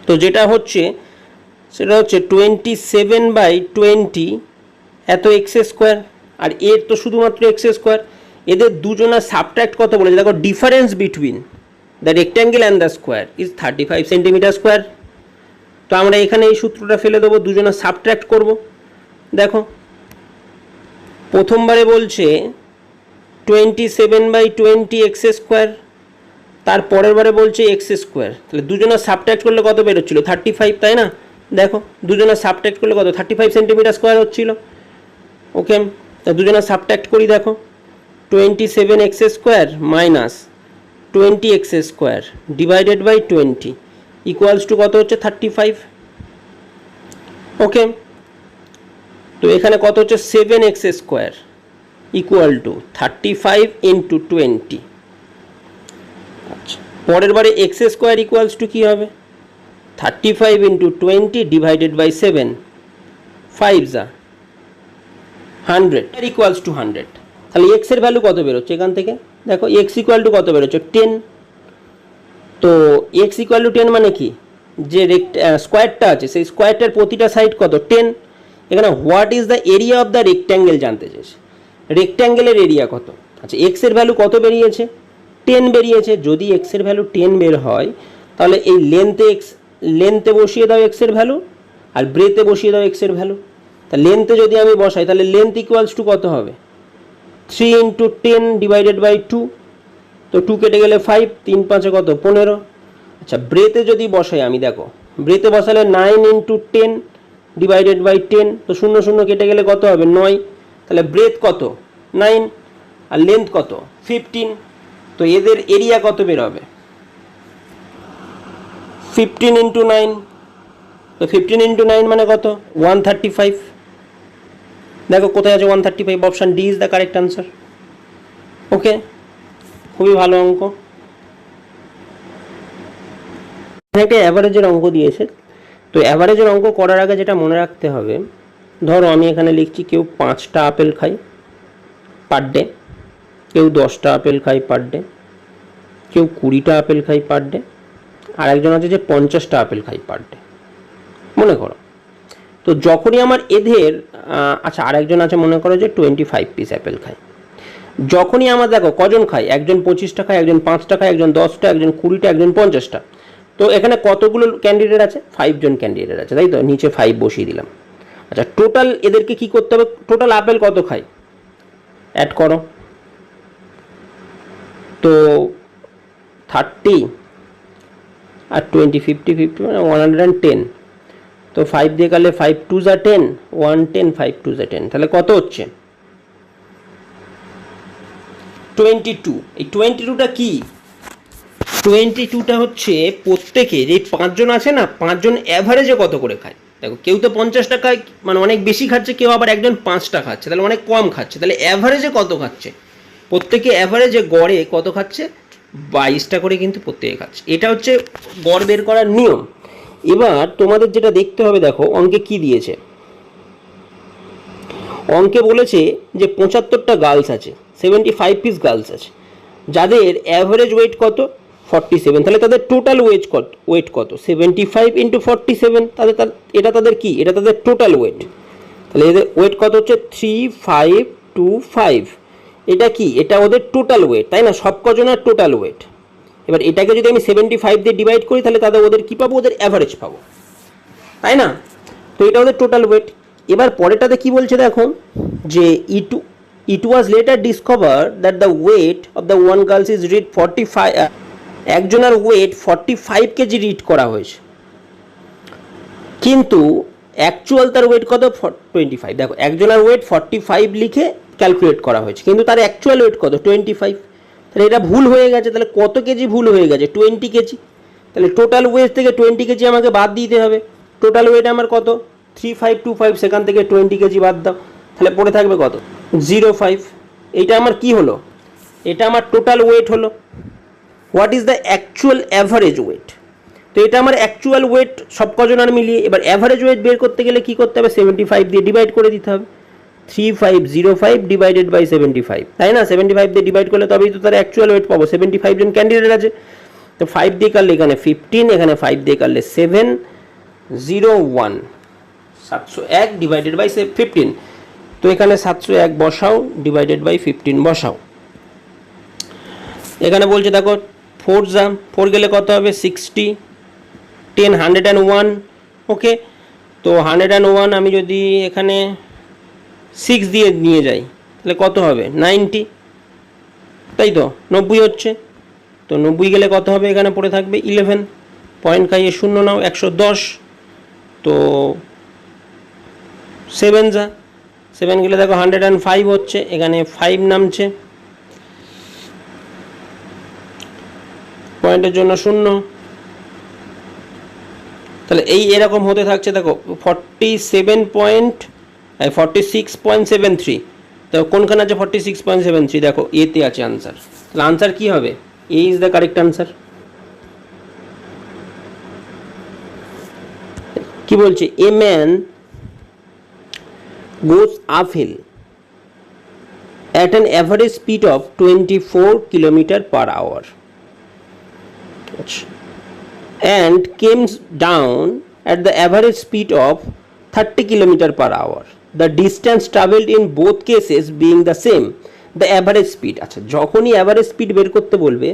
তো যেটা হচ্ছে সেটা হচ্ছে 27 বাই 20 এত এক্স স্কোয়ার, আর এর তো শুধুমাত্র এক্স স্কোয়ার। এদের দুজনের সাবট্রাক্ট কত বলেছে দেখো, difference between the rectangle and the square is 35 centimetre square. তো আমরা এখানে এই সূত্রটা ফেলে দেবো, দুজনের সাবট্রাক্ট করব। দেখো প্রথমবারে বলছে 27 বাই 20 এক্স স্কোয়ার, তার পরের বারে বলছে এক্স স্কোয়ার, তাহলে দুজনের সাবট্রাক্ট করলে কত বেরোচ্ছিল 35, তাই না। দেখো দুজনের সাবট্রাক্ট করলে কত 35 সেন্টিমিটার স্কোয়ার হচ্ছিল। ওকে, তা দুজনের সাবট্রাক্ট করি, দেখো 27 x square minus 20 x square divided by 20 equals to কত হচ্ছে 35। ওকে, তো এখানে কত হচ্ছে 7 x square equal to 35 into 20। আচ্ছা, পরের বারে এক্স স্কোয়ার ইকুয়ালস টু কী হবে, 35 ইন্টু 20 ডিভাইডেড বাই 7, 5 যা 100 ইকুয়ালস টু 100। তাহলে এক্স এর ভ্যালু কত বেরোচ্ছে এখান থেকে, দেখো এক্স ইকুয়াল টু কত বেরোচ্ছে 10, তো এক্স ইকুয়াল টু 10 মানে কি, যে স্কোয়ারটা আছে সেই স্কোয়ারটার প্রতিটা সাইড কত 10। এখানে what is the area of the rectangle জানতে চেয়েছে, রেক্ট্যাঙ্গেলের এরিয়া কত। আচ্ছা, এক্স এর ভ্যালু কত বেরিয়েছে 10 বেরিয়েছে, যদি এক্স এর ভ্যালু 10 বের হয় তাহলে এই লেন্থে বসিয়ে দাও এক্স এর ভ্যালু, আর ব্রেথে বসিয়ে দাও এক্স এর ভ্যালু। তা লেন্থে যদি আমি বসাই তাহলে লেন্থ ইকুয়ালস টু কত হবে 3 ইন্টু 10 ডিভাইডেড বাই 2, তো 2 কেটে গেলে 5, 3 5 কত 15। আচ্ছা, ব্রেথে যদি বসাই আমি, দেখো ব্রেথে বসালে 9 ইন্টু 10 ডিভাইডেড বাই 10, তো 0 0 কেটে গেলে কত হবে 9, তাহলে ব্রেথ কত 9 আর লেন্থ কত 15, তো এদের এরিয়া কত বের হবে 15 ইন্টু 9, তো 15 ইন্টু 9 মানে কত 135, দেখো কোথায় আছে 135, option D is the correct answer. Okay, খুবই ভালো অঙ্ক। একটা অ্যাভারেজের অঙ্ক দিয়েছে, তো অ্যাভারেজের অঙ্ক করার আগে যেটা মনে রাখতে হবে, ধরো আমি এখানে লিখছি কেউ 5টা আপেল খায় পার ডে, কেউ 10টা আপেল খায় পার ডে, কেউ 20টা আপেল খায় পার ডে, আর একজন আছে যে 50টা আপেল খায় পার ডে, মনে করো। তো যখনই আমার এদের আচ্ছা আরেকজন আছে মনে করো যে 25 পিস অ্যাপেল খায়, যখনই আমার দেখো কজন খায়, একজন 25টা খায়, একজন 5টা খায়, একজন 10টা, একজন 20টা, একজন 50টা, তো এখানে কতগুলো ক্যান্ডিডেট আছে 5 জন ক্যান্ডিডেট আছে, তাই তো নিচে 5 বসিয়ে দিলাম। আচ্ছা টোটাল এদেরকে কি করতে হবে, টোটাল আপেল কত খায় অ্যাড করো, তো 30 আর 20 50 50 মানে 110, তো 5 দিয়ে গেলে 5 2 যা 10, 110, 5 2 যা 10, তাহলে কত হচ্ছে 22। এই 22টা কি, 22টা হচ্ছে প্রত্যেকের এই 5 জন আছে না, 5 জন অ্যাভারেজে কত করে খায়। দেখো কেউ তো 50টা খায় মানে অনেক বেশি খাচ্ছে, কেউ আবার একজন 5টা খাচ্ছে তাহলে অনেক কম খাচ্ছে, তাহলে অ্যাভারেজে কত খাচ্ছে, প্রত্যেকে অ্যাভারেজে গড়ে কত খাচ্ছে 22টা করে কিন্তু প্রত্যেকে খাচ্ছে, এটা হচ্ছে গড় বের করার নিয়ম। এবার তোমাদের যেটা দেখতে হবে, দেখো অঙ্কে কি দিয়েছে, অঙ্কে বলেছে যে 75টা গার্লস আছে, 75 পিস গার্লস আছে, যাদের অ্যাভারেজ ওয়েট কত 47, তাহলে তাদের টোটাল ওয়েট কত 75 ইন্টু 47, তাদের এটা তাদের কি, এটা তাদের টোটাল ওয়েট, তাহলে এদের ওয়েট কত হচ্ছে 3525, এটা কি, এটা ওদের টোটাল ওয়েট, তাই না, সব কজনের টোটাল ওয়েট। এবার এটাকে যদি আমি 75 দিয়ে ডিভাইড করি তাহলে তাদের ওদের কী পাবো, ওদের অ্যাভারেজ পাবো, তাই না, তো এটা ওদের টোটাল ওয়েট। এবার পরেরটাতে কি বলছে দেখো, যে it was later discover that the weight of the one girls is read 45, একজনের ওয়েট 45 কেজি রিড করা হয়েছে, কিন্তু অ্যাকচুয়াল তার ওয়েট কত 25, দেখো একজনের ওয়েট 45 লিখে ক্যালকুলেট করা হয়েছে, কিন্তু তার অ্যাকচুয়াল ওয়েট কত 25, তাহলে এটা ভুল হয়ে গেছে, তাহলে কত কেজি ভুল হয়ে গেছে 20 কেজি, তাহলে টোটাল ওয়েট থেকে 20 কেজি আমাকে বাদ দিতে হবে, টোটাল ওয়েট আমার কত 3525, সেখান থেকে 20 কেজি বাদ দাও, তাহলে পড়ে থাকবে কত 05, এইটা আমার কি হলো, এটা আমার টোটাল ওয়েট হলো। What is the actual average wait, তো এটা আমার অ্যাকচুয়াল ওয়েট সব কজনের মিলিয়ে, এবার অ্যাভারেজ ওয়েট বের করতে গেলে কি করতে হবে 75 দিয়ে ডিভাইড করে দিতে হবে, 3505 ডিভাইডেড বাই 75, তাই না, 75 দিয়ে ডিভাইড করলে তবেই তো তার অ্যাকচুয়াল ওয়েট পাবো, 75 জন ক্যান্ডিডেট আছে, তো 5 দিয়ে কাটলে এখানে 15, এখানে 5 দিয়ে কাটলে 701, 701 ডিভাইডেড বাই 15, তো এখানে 701 বসাও ডিভাইডেড বাই 15 বসাও, এখানে বলছে দেখো 4 গেলে কত হবে 60, 10 101, ওকে, তো 101 আমি যদি এখানে 6 দিয়ে নিয়ে যাই তাহলে কত হবে 90, তাই তো 90 হচ্ছে, তো 90 গেলে কত হবে, এখানে পড়ে থাকবে 11, পয়েন্ট খাইয়ে শূন্য নাও 110, তো 7 গেলে দেখো 105 হচ্ছে, এখানে 5 নামছে, পয়েন্টের জন্য শূন্য, তাহলে এই এরকম হতে থাকছে, দেখো 46.73, তো কোনখানে আছে 46.73, দেখো এতে আছে আনসার, তাহলে আনসার কি হবে, এ ইজ দ্য কারেক্ট আনসার। কি বলছে, a man goes uphill at an average speed of 24 km/h and came down at the average speed of 30 km/h, the distance traveled in both cases being the same, the average speed। আচ্ছা যখনই অ্যাভারেজ স্পিড বের করতে বলবে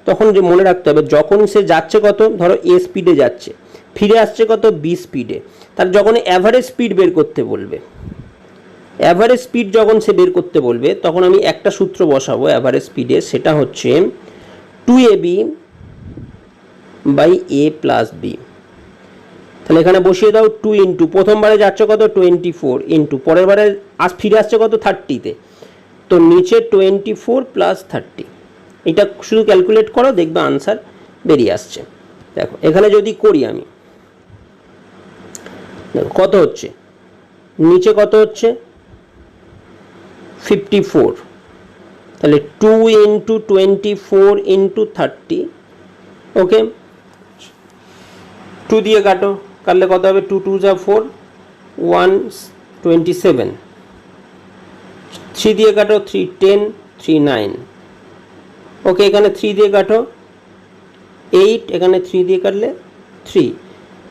তখন যে মনে রাখতে হবে, যখন সে যাচ্ছে কত, ধরো এ স্পিডে যাচ্ছে, ফিরে আসছে কত বি স্পিডে, তার যখন অ্যাভারেজ স্পিড বের করতে বলবে, অ্যাভারেজ স্পিড যখন সে বের করতে বলবে তখন আমি একটা সূত্র বসাবো অ্যাভারেজ স্পিডে, সেটা হচ্ছে 2ab by a plus B, তাহলে এখানে বসিয়ে দাও 2 ইন্টু প্রথমবারে যাচ্ছে কত 24 ইন্টু পরের বারে ফিরে আসছে কত 30-তে, তো নিচে 24 প্লাস 30, এটা শুধু ক্যালকুলেট করো দেখবে আনসার বেরিয়ে আসছে। দেখো এখানে যদি করি আমি, দেখো কত হচ্ছে, নিচে কত হচ্ছে 54, তাহলে 2 ইন্টু 24 ইন্টু 30, ওকে 2 দিয়ে কাটো, কাটলে কত হবে 2 2 যা 4, 1 27, 3 দিয়ে কাটো 3 10, 3 9, ওকে এখানে 3 দিয়ে কাটো 8, এখানে 3 দিয়ে কাটলে 3,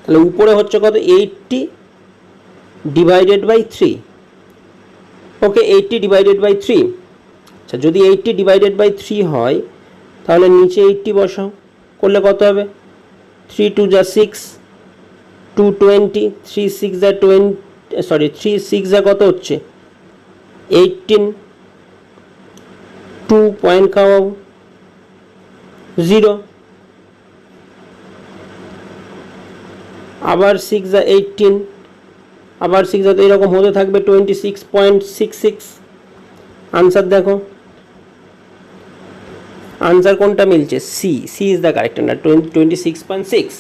তাহলে উপরে হচ্ছে কত 80 divided by 3, okay 80 divided by 3। আচ্ছা যদি 80 ডিভাইডেড বাই 3 হয় তাহলে নিচে 80 বসাও, করলে কত হবে 3 2 যা 6, 2 20, 3 6 যা 20, সরি 3 6 যা কত হচ্ছে 18, 2 পয়েন্ট খাওয়াও 0, আবার 6 যা 18, আবার 6 যা, এরকম হতে থাকবে 26.66। আনসার দেখো, আনসার কোনটা মিলছে, C, C is the correct answer, 26.6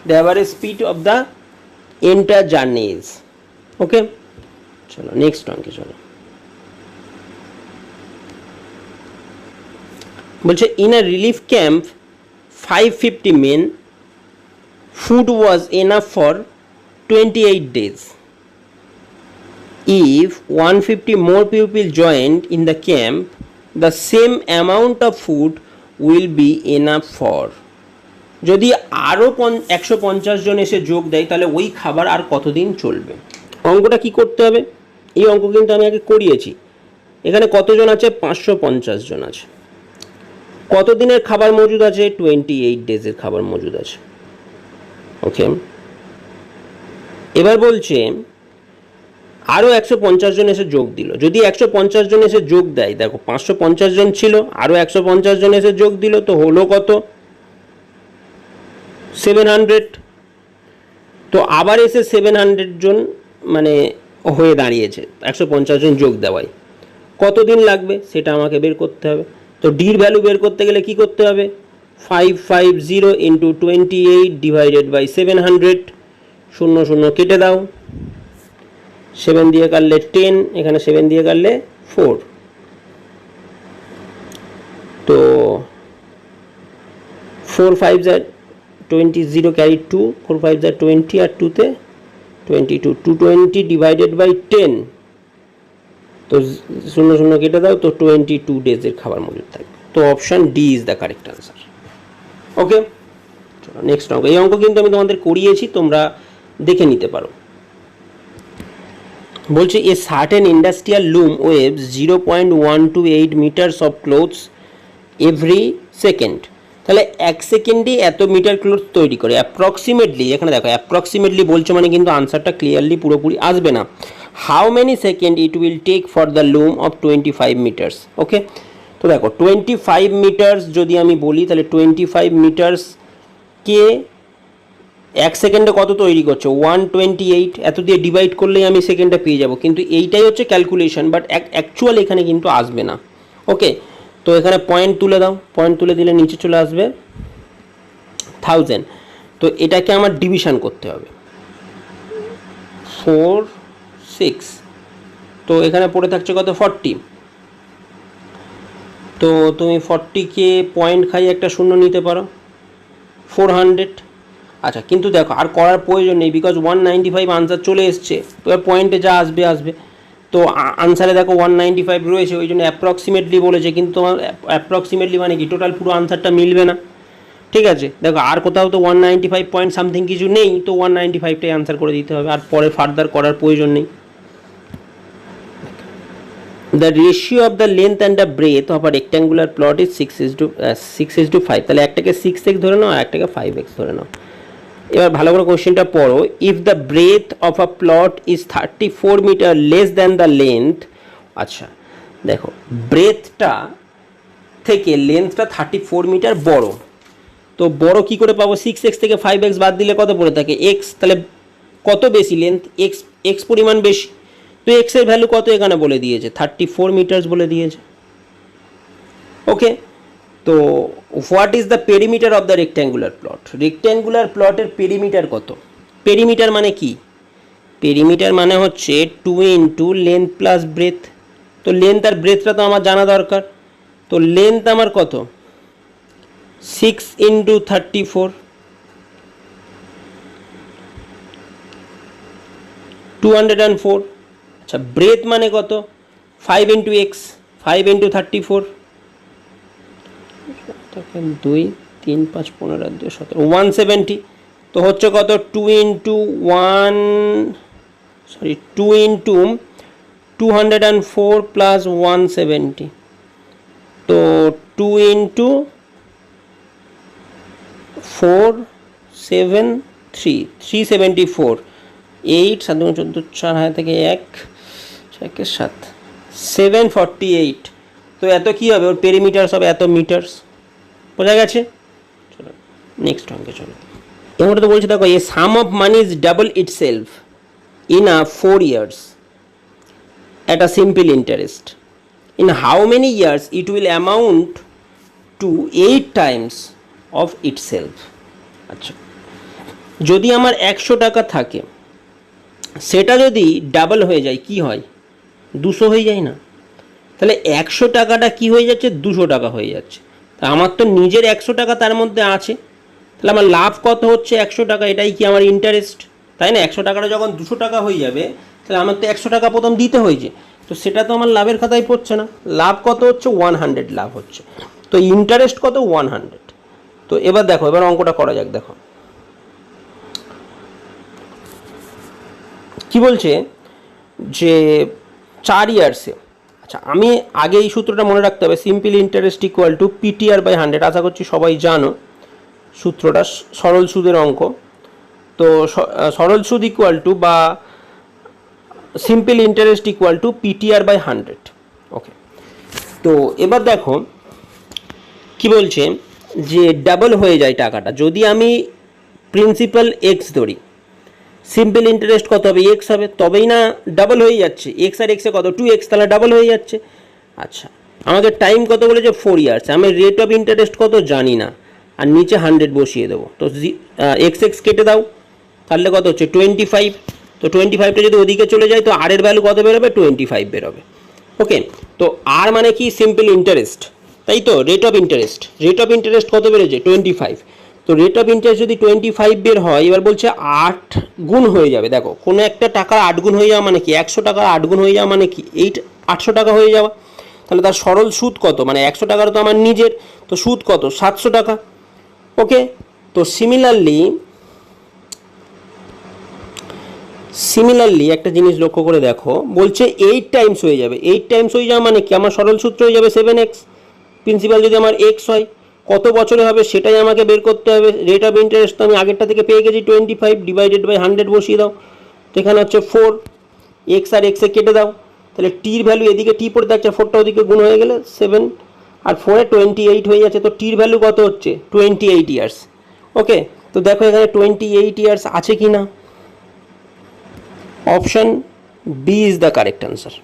the average speed of the entire journey is, okay চলো নেক্সট অঙ্কে চলো। বলছে in a relief camp 550 men, food was enough for 28 days. If 150 more people joined in the camp, the same amount of food will be enough for. যদি আরও 150 জন এসে যোগ দেয় তাহলে ওই খাবার আর কতদিন চলবে। অঙ্কটা কি করতে হবে, এই অঙ্ক কিন্তু আমি আগে করিয়েছি। এখানে কতজন আছে 550 জন আছে, কত দিনের খাবার মজুদ আছে 28 ডেজের খাবার মজুদ আছে, ওকে। এবার বলছে আরও 150 জন এসে যোগ দিল, যদি 150 জন এসে যোগ দেয়, দেখো 550 জন ছিল, আরও 150 জন এসে যোগ দিল, তো হলো কত 700, তো আবার এসে 700 জন মানে হয়ে দাঁড়িয়েছে 150 জন যোগ দেওয়ায়, কতদিন লাগবে সেটা আমাকে বের করতে হবে। তো ডির ভ্যালু বের করতে গেলে কি করতে হবে, 550 ইন্টু 28 ডিভাইডেড বাই 700, 0 0 কেটে দাও, 7 দিয়ে কাটলে 10, এখানে 7 দিয়ে কাটলে 4, তো 4 5 যা 20, 0 ক্যারি 2, 4 5 যা 20 আর 2তে 22, 220 ডিভাইডেড বাই 10, তো 0 0 কেটে দাও, তো 22 ডেজের খাবার মজুদ থাকবে। তো option D is the correct answer, okay চলো নেক্সট অঙ্ক। এই অঙ্ক কিন্তু আমি তোমাদের করিয়েছি, তোমরা দেখে নিতে পারো। বলছে a certain industrial loom weaves 0.128 metres of clothes every second, তাহলে 1 সেকেন্ডে এত মিটার ক্লোথ তৈরি করে অ্যাপ্রক্সিমেটলি, এখানে দেখো অ্যাপ্রক্সিমেটলি বলছে মানে কিন্তু আনসারটা ক্লিয়ারলি পুরোপুরি আসবে না। How many second it will take for the loom of 25 metres, okay. তো দেখো 25 মিটার্স যদি আমি বলি তাহলে 25 মিটার্সকে 1 সেকেন্ডে কত তৈরি করছে 128, এত দিয়ে ডিভাইড করলেই আমি সেকেন্ডটা পেয়ে যাব, কিন্তু এইটাই হচ্ছে ক্যালকুলেশন, বাট অ্যাকচুয়াল এখানে কিন্তু আসবে না, ওকে। তো এখানে পয়েন্ট তুলে দাও, পয়েন্ট তুলে দিলে নিচে চলে আসবে 1000, তো এটাকে আমার ডিভিশন করতে হবে 4 6, তো এখানে পড়ে থাকছে কত 40, তো তুমি 40কে পয়েন্ট খাই একটা শূন্য নিতে পারো 400। আচ্ছা কিন্তু দেখো আর করার প্রয়োজন নেই, বিকজ 195 আনসার চলে এসছে, এবার পয়েন্টে যা আসবে আসবে, তো আনসারে দেখো 195 রয়েছে, ওই জন্য অ্যাপ্রক্সিমেটলি বলেছে, কিন্তু তোমার অ্যাপ্রক্সিমেটলি মানে কি টোটাল পুরো আনসারটা মিলবে না, ঠিক আছে। দেখো আর কোথাও তো 195 পয়েন্ট সামথিং কিছু নেই, তো 195টাই আনসার করে দিতে হবে, আর পরে ফার্দার করার প্রয়োজন নেই। The ratio of the length and the breadth of a rectangular plot is 6:5, তাহলে একটাকে 6x ধরে নাও আর একটাকে 5x ধরে নাও। এবার ভালো করে কোশ্চেনটা পড়ো, if the breadth of a plot is 34 metre less than the length, আচ্ছা দেখো ব্রেথটা থেকে লেন্থটা 34 মিটার বড়, তো বড় কি করে পাবো, 6x থেকে 5x বাদ দিলে কত পড়ে থাকে x, তাহলে কত বেশি লেন্থ, x পরিমাণ বেশি। তো x এর ভ্যালু কত এখানে বলে দিয়েছে, 34 মিটার্স বলে দিয়েছে। ওকে, তো what is the perimeter of the rectangular plot, rectangular প্লটের পেরিমিটার কত, পেরিমিটার মানে কি, পেরিমিটার মানে হচ্ছে 2 ইন্টু লেন্থ প্লাস ব্রেথ। তো লেন্থ আর ব্রেথটা তো আমার জানা দরকার, তো লেন্থ আমার কত 6 ইন্টু 34, 204। আচ্ছা ব্রেথ মানে কত 5 ইন্টু এক্স, 5 ইন্টু 34, 2 3 5 15 2 17, 170। তো হচ্ছে কত 2 ইন্টু 204 প্লাস 170, তো 2 ইন্টু 4 7 3 374, 8 7 14 4 হাজার থেকে 1 1 7 748। তো এত কি হবে, ওর পেরিমিটার্স হবে এত মিটার্স, বোঝা গেছে। চলো নেক্সট অঙ্কে চলো। এমনটা তো বলছে দেখো, a sum of money is double itself in a 4 years at a simple interest. In how many years it will amount to 8 times of itself? আচ্ছা, যদি আমার 100 টাকা থাকে, সেটা যদি ডাবল হয়ে যায় কি হয়, 200 হয়ে যায় না? তাহলে 100 টাকাটা কি হয়ে যাচ্ছে, 200 টাকা হয়ে যাচ্ছে। তা আমার তো নিজের 100 টাকা তার মধ্যে আছে, তাহলে আমার লাভ কত হচ্ছে 100 টাকা, এটাই কি আমার ইন্টারেস্ট, তাই না? 100 টাকাটা যখন 200 টাকা হয়ে যাবে, তাহলে আমার তো 100 টাকা প্রথম দিতে হয়েছে, তো সেটা তো আমার লাভের খাতায় পড়ছে না। লাভ কত হচ্ছে 100 লাভ হচ্ছে, তো ইন্টারেস্ট কত 100। তো এবার দেখো, এবার অঙ্কটা করা যাক। দেখো কি বলছে যে 4 ইয়ার্সে, আচ্ছা আমি আগে এই সূত্রটা মনে রাখতে হবে, simple interest equal to PTR by 100। আশা করছি সবাই জানো সূত্রটা, সরল সুদের অঙ্ক। তো সরল সুদ ইকুয়াল টু বা simple interest equal to PTR by 100। Okay, তো এবার দেখো কি বলছে যে ডাবল হয়ে যায় টাকাটা, যদি আমি প্রিন্সিপাল এক্স ধরি, সিম্পল ইন্টারেস্ট কত হবে এক্স হবে, তবেই না ডাবল হয়ে যাচ্ছে, এক্স আর এক্সে কত 2x, তাহলে ডাবল হয়ে যাচ্ছে। আচ্ছা আমাকে টাইম কত বলেছে 4 ইয়ার্স, আমি রেট অফ ইন্টারেস্ট কত জানি না, আর নিচে 100 বসিয়ে দেবো। তো এক্স এক্স কেটে দাও, তাহলে কত হচ্ছে 25। তো 25টা যদি ওদিকে চলে যায়, তো আর এর ভ্যালু কত বেরোবে 25 বেরোবে। ওকে, তো আর মানে কি সিম্পল ইন্টারেস্ট, তাই তো rate of interest, rate of interest কত বেড়েছে 25। তো রেট অফ ইন্টারেস্ট যদি 25 বের হয়, এবার বলছে 8 গুণ হয়ে যাবে। দেখো কোনো একটা টাকার 8 গুণ হয়ে যাওয়া মানে কি, 100 টাকার 8 গুণ হয়ে যাওয়া মানে কি 800 টাকা হয়ে যাওয়া। তাহলে তার সরল সুদ কত, মানে 100 টাকার তো আমার নিজের, তো সুদ কত 700 টাকা। ওকে, তো সিমিলারলি একটা জিনিস লক্ষ্য করে দেখো, বলছে 8 টাইমস হয়ে যাবে। 8 টাইমস হয়ে যাওয়া মানে কি, আমার সরল সূত্র হয়ে যাবে 7x। প্রিন্সিপাল যদি আমার x হয়, কত বছরে হবে সেটাই আমাকে বের করতে হবে। রেট অফ ইন্টারেস্ট তো আমি আগেরটা থেকে পেয়ে গেছি 25, ডিভাইডেড বাই 100 বসিয়ে দাও। তো এখানে হচ্ছে 4, x আর x এ কেটে দাও, তাহলে টির ভ্যালু এদিকে টি পড়ে থাকছে, 4টা ওদিকে গুণ হয়ে গেলে 7 আর 4 28 হয়ে যাচ্ছে। তো টির ভ্যালু কত হচ্ছে 28 ইয়ার্স। ওকে, তো দেখো এখানে 28 ইয়ার্স আছে কি না, option B is the correct answer.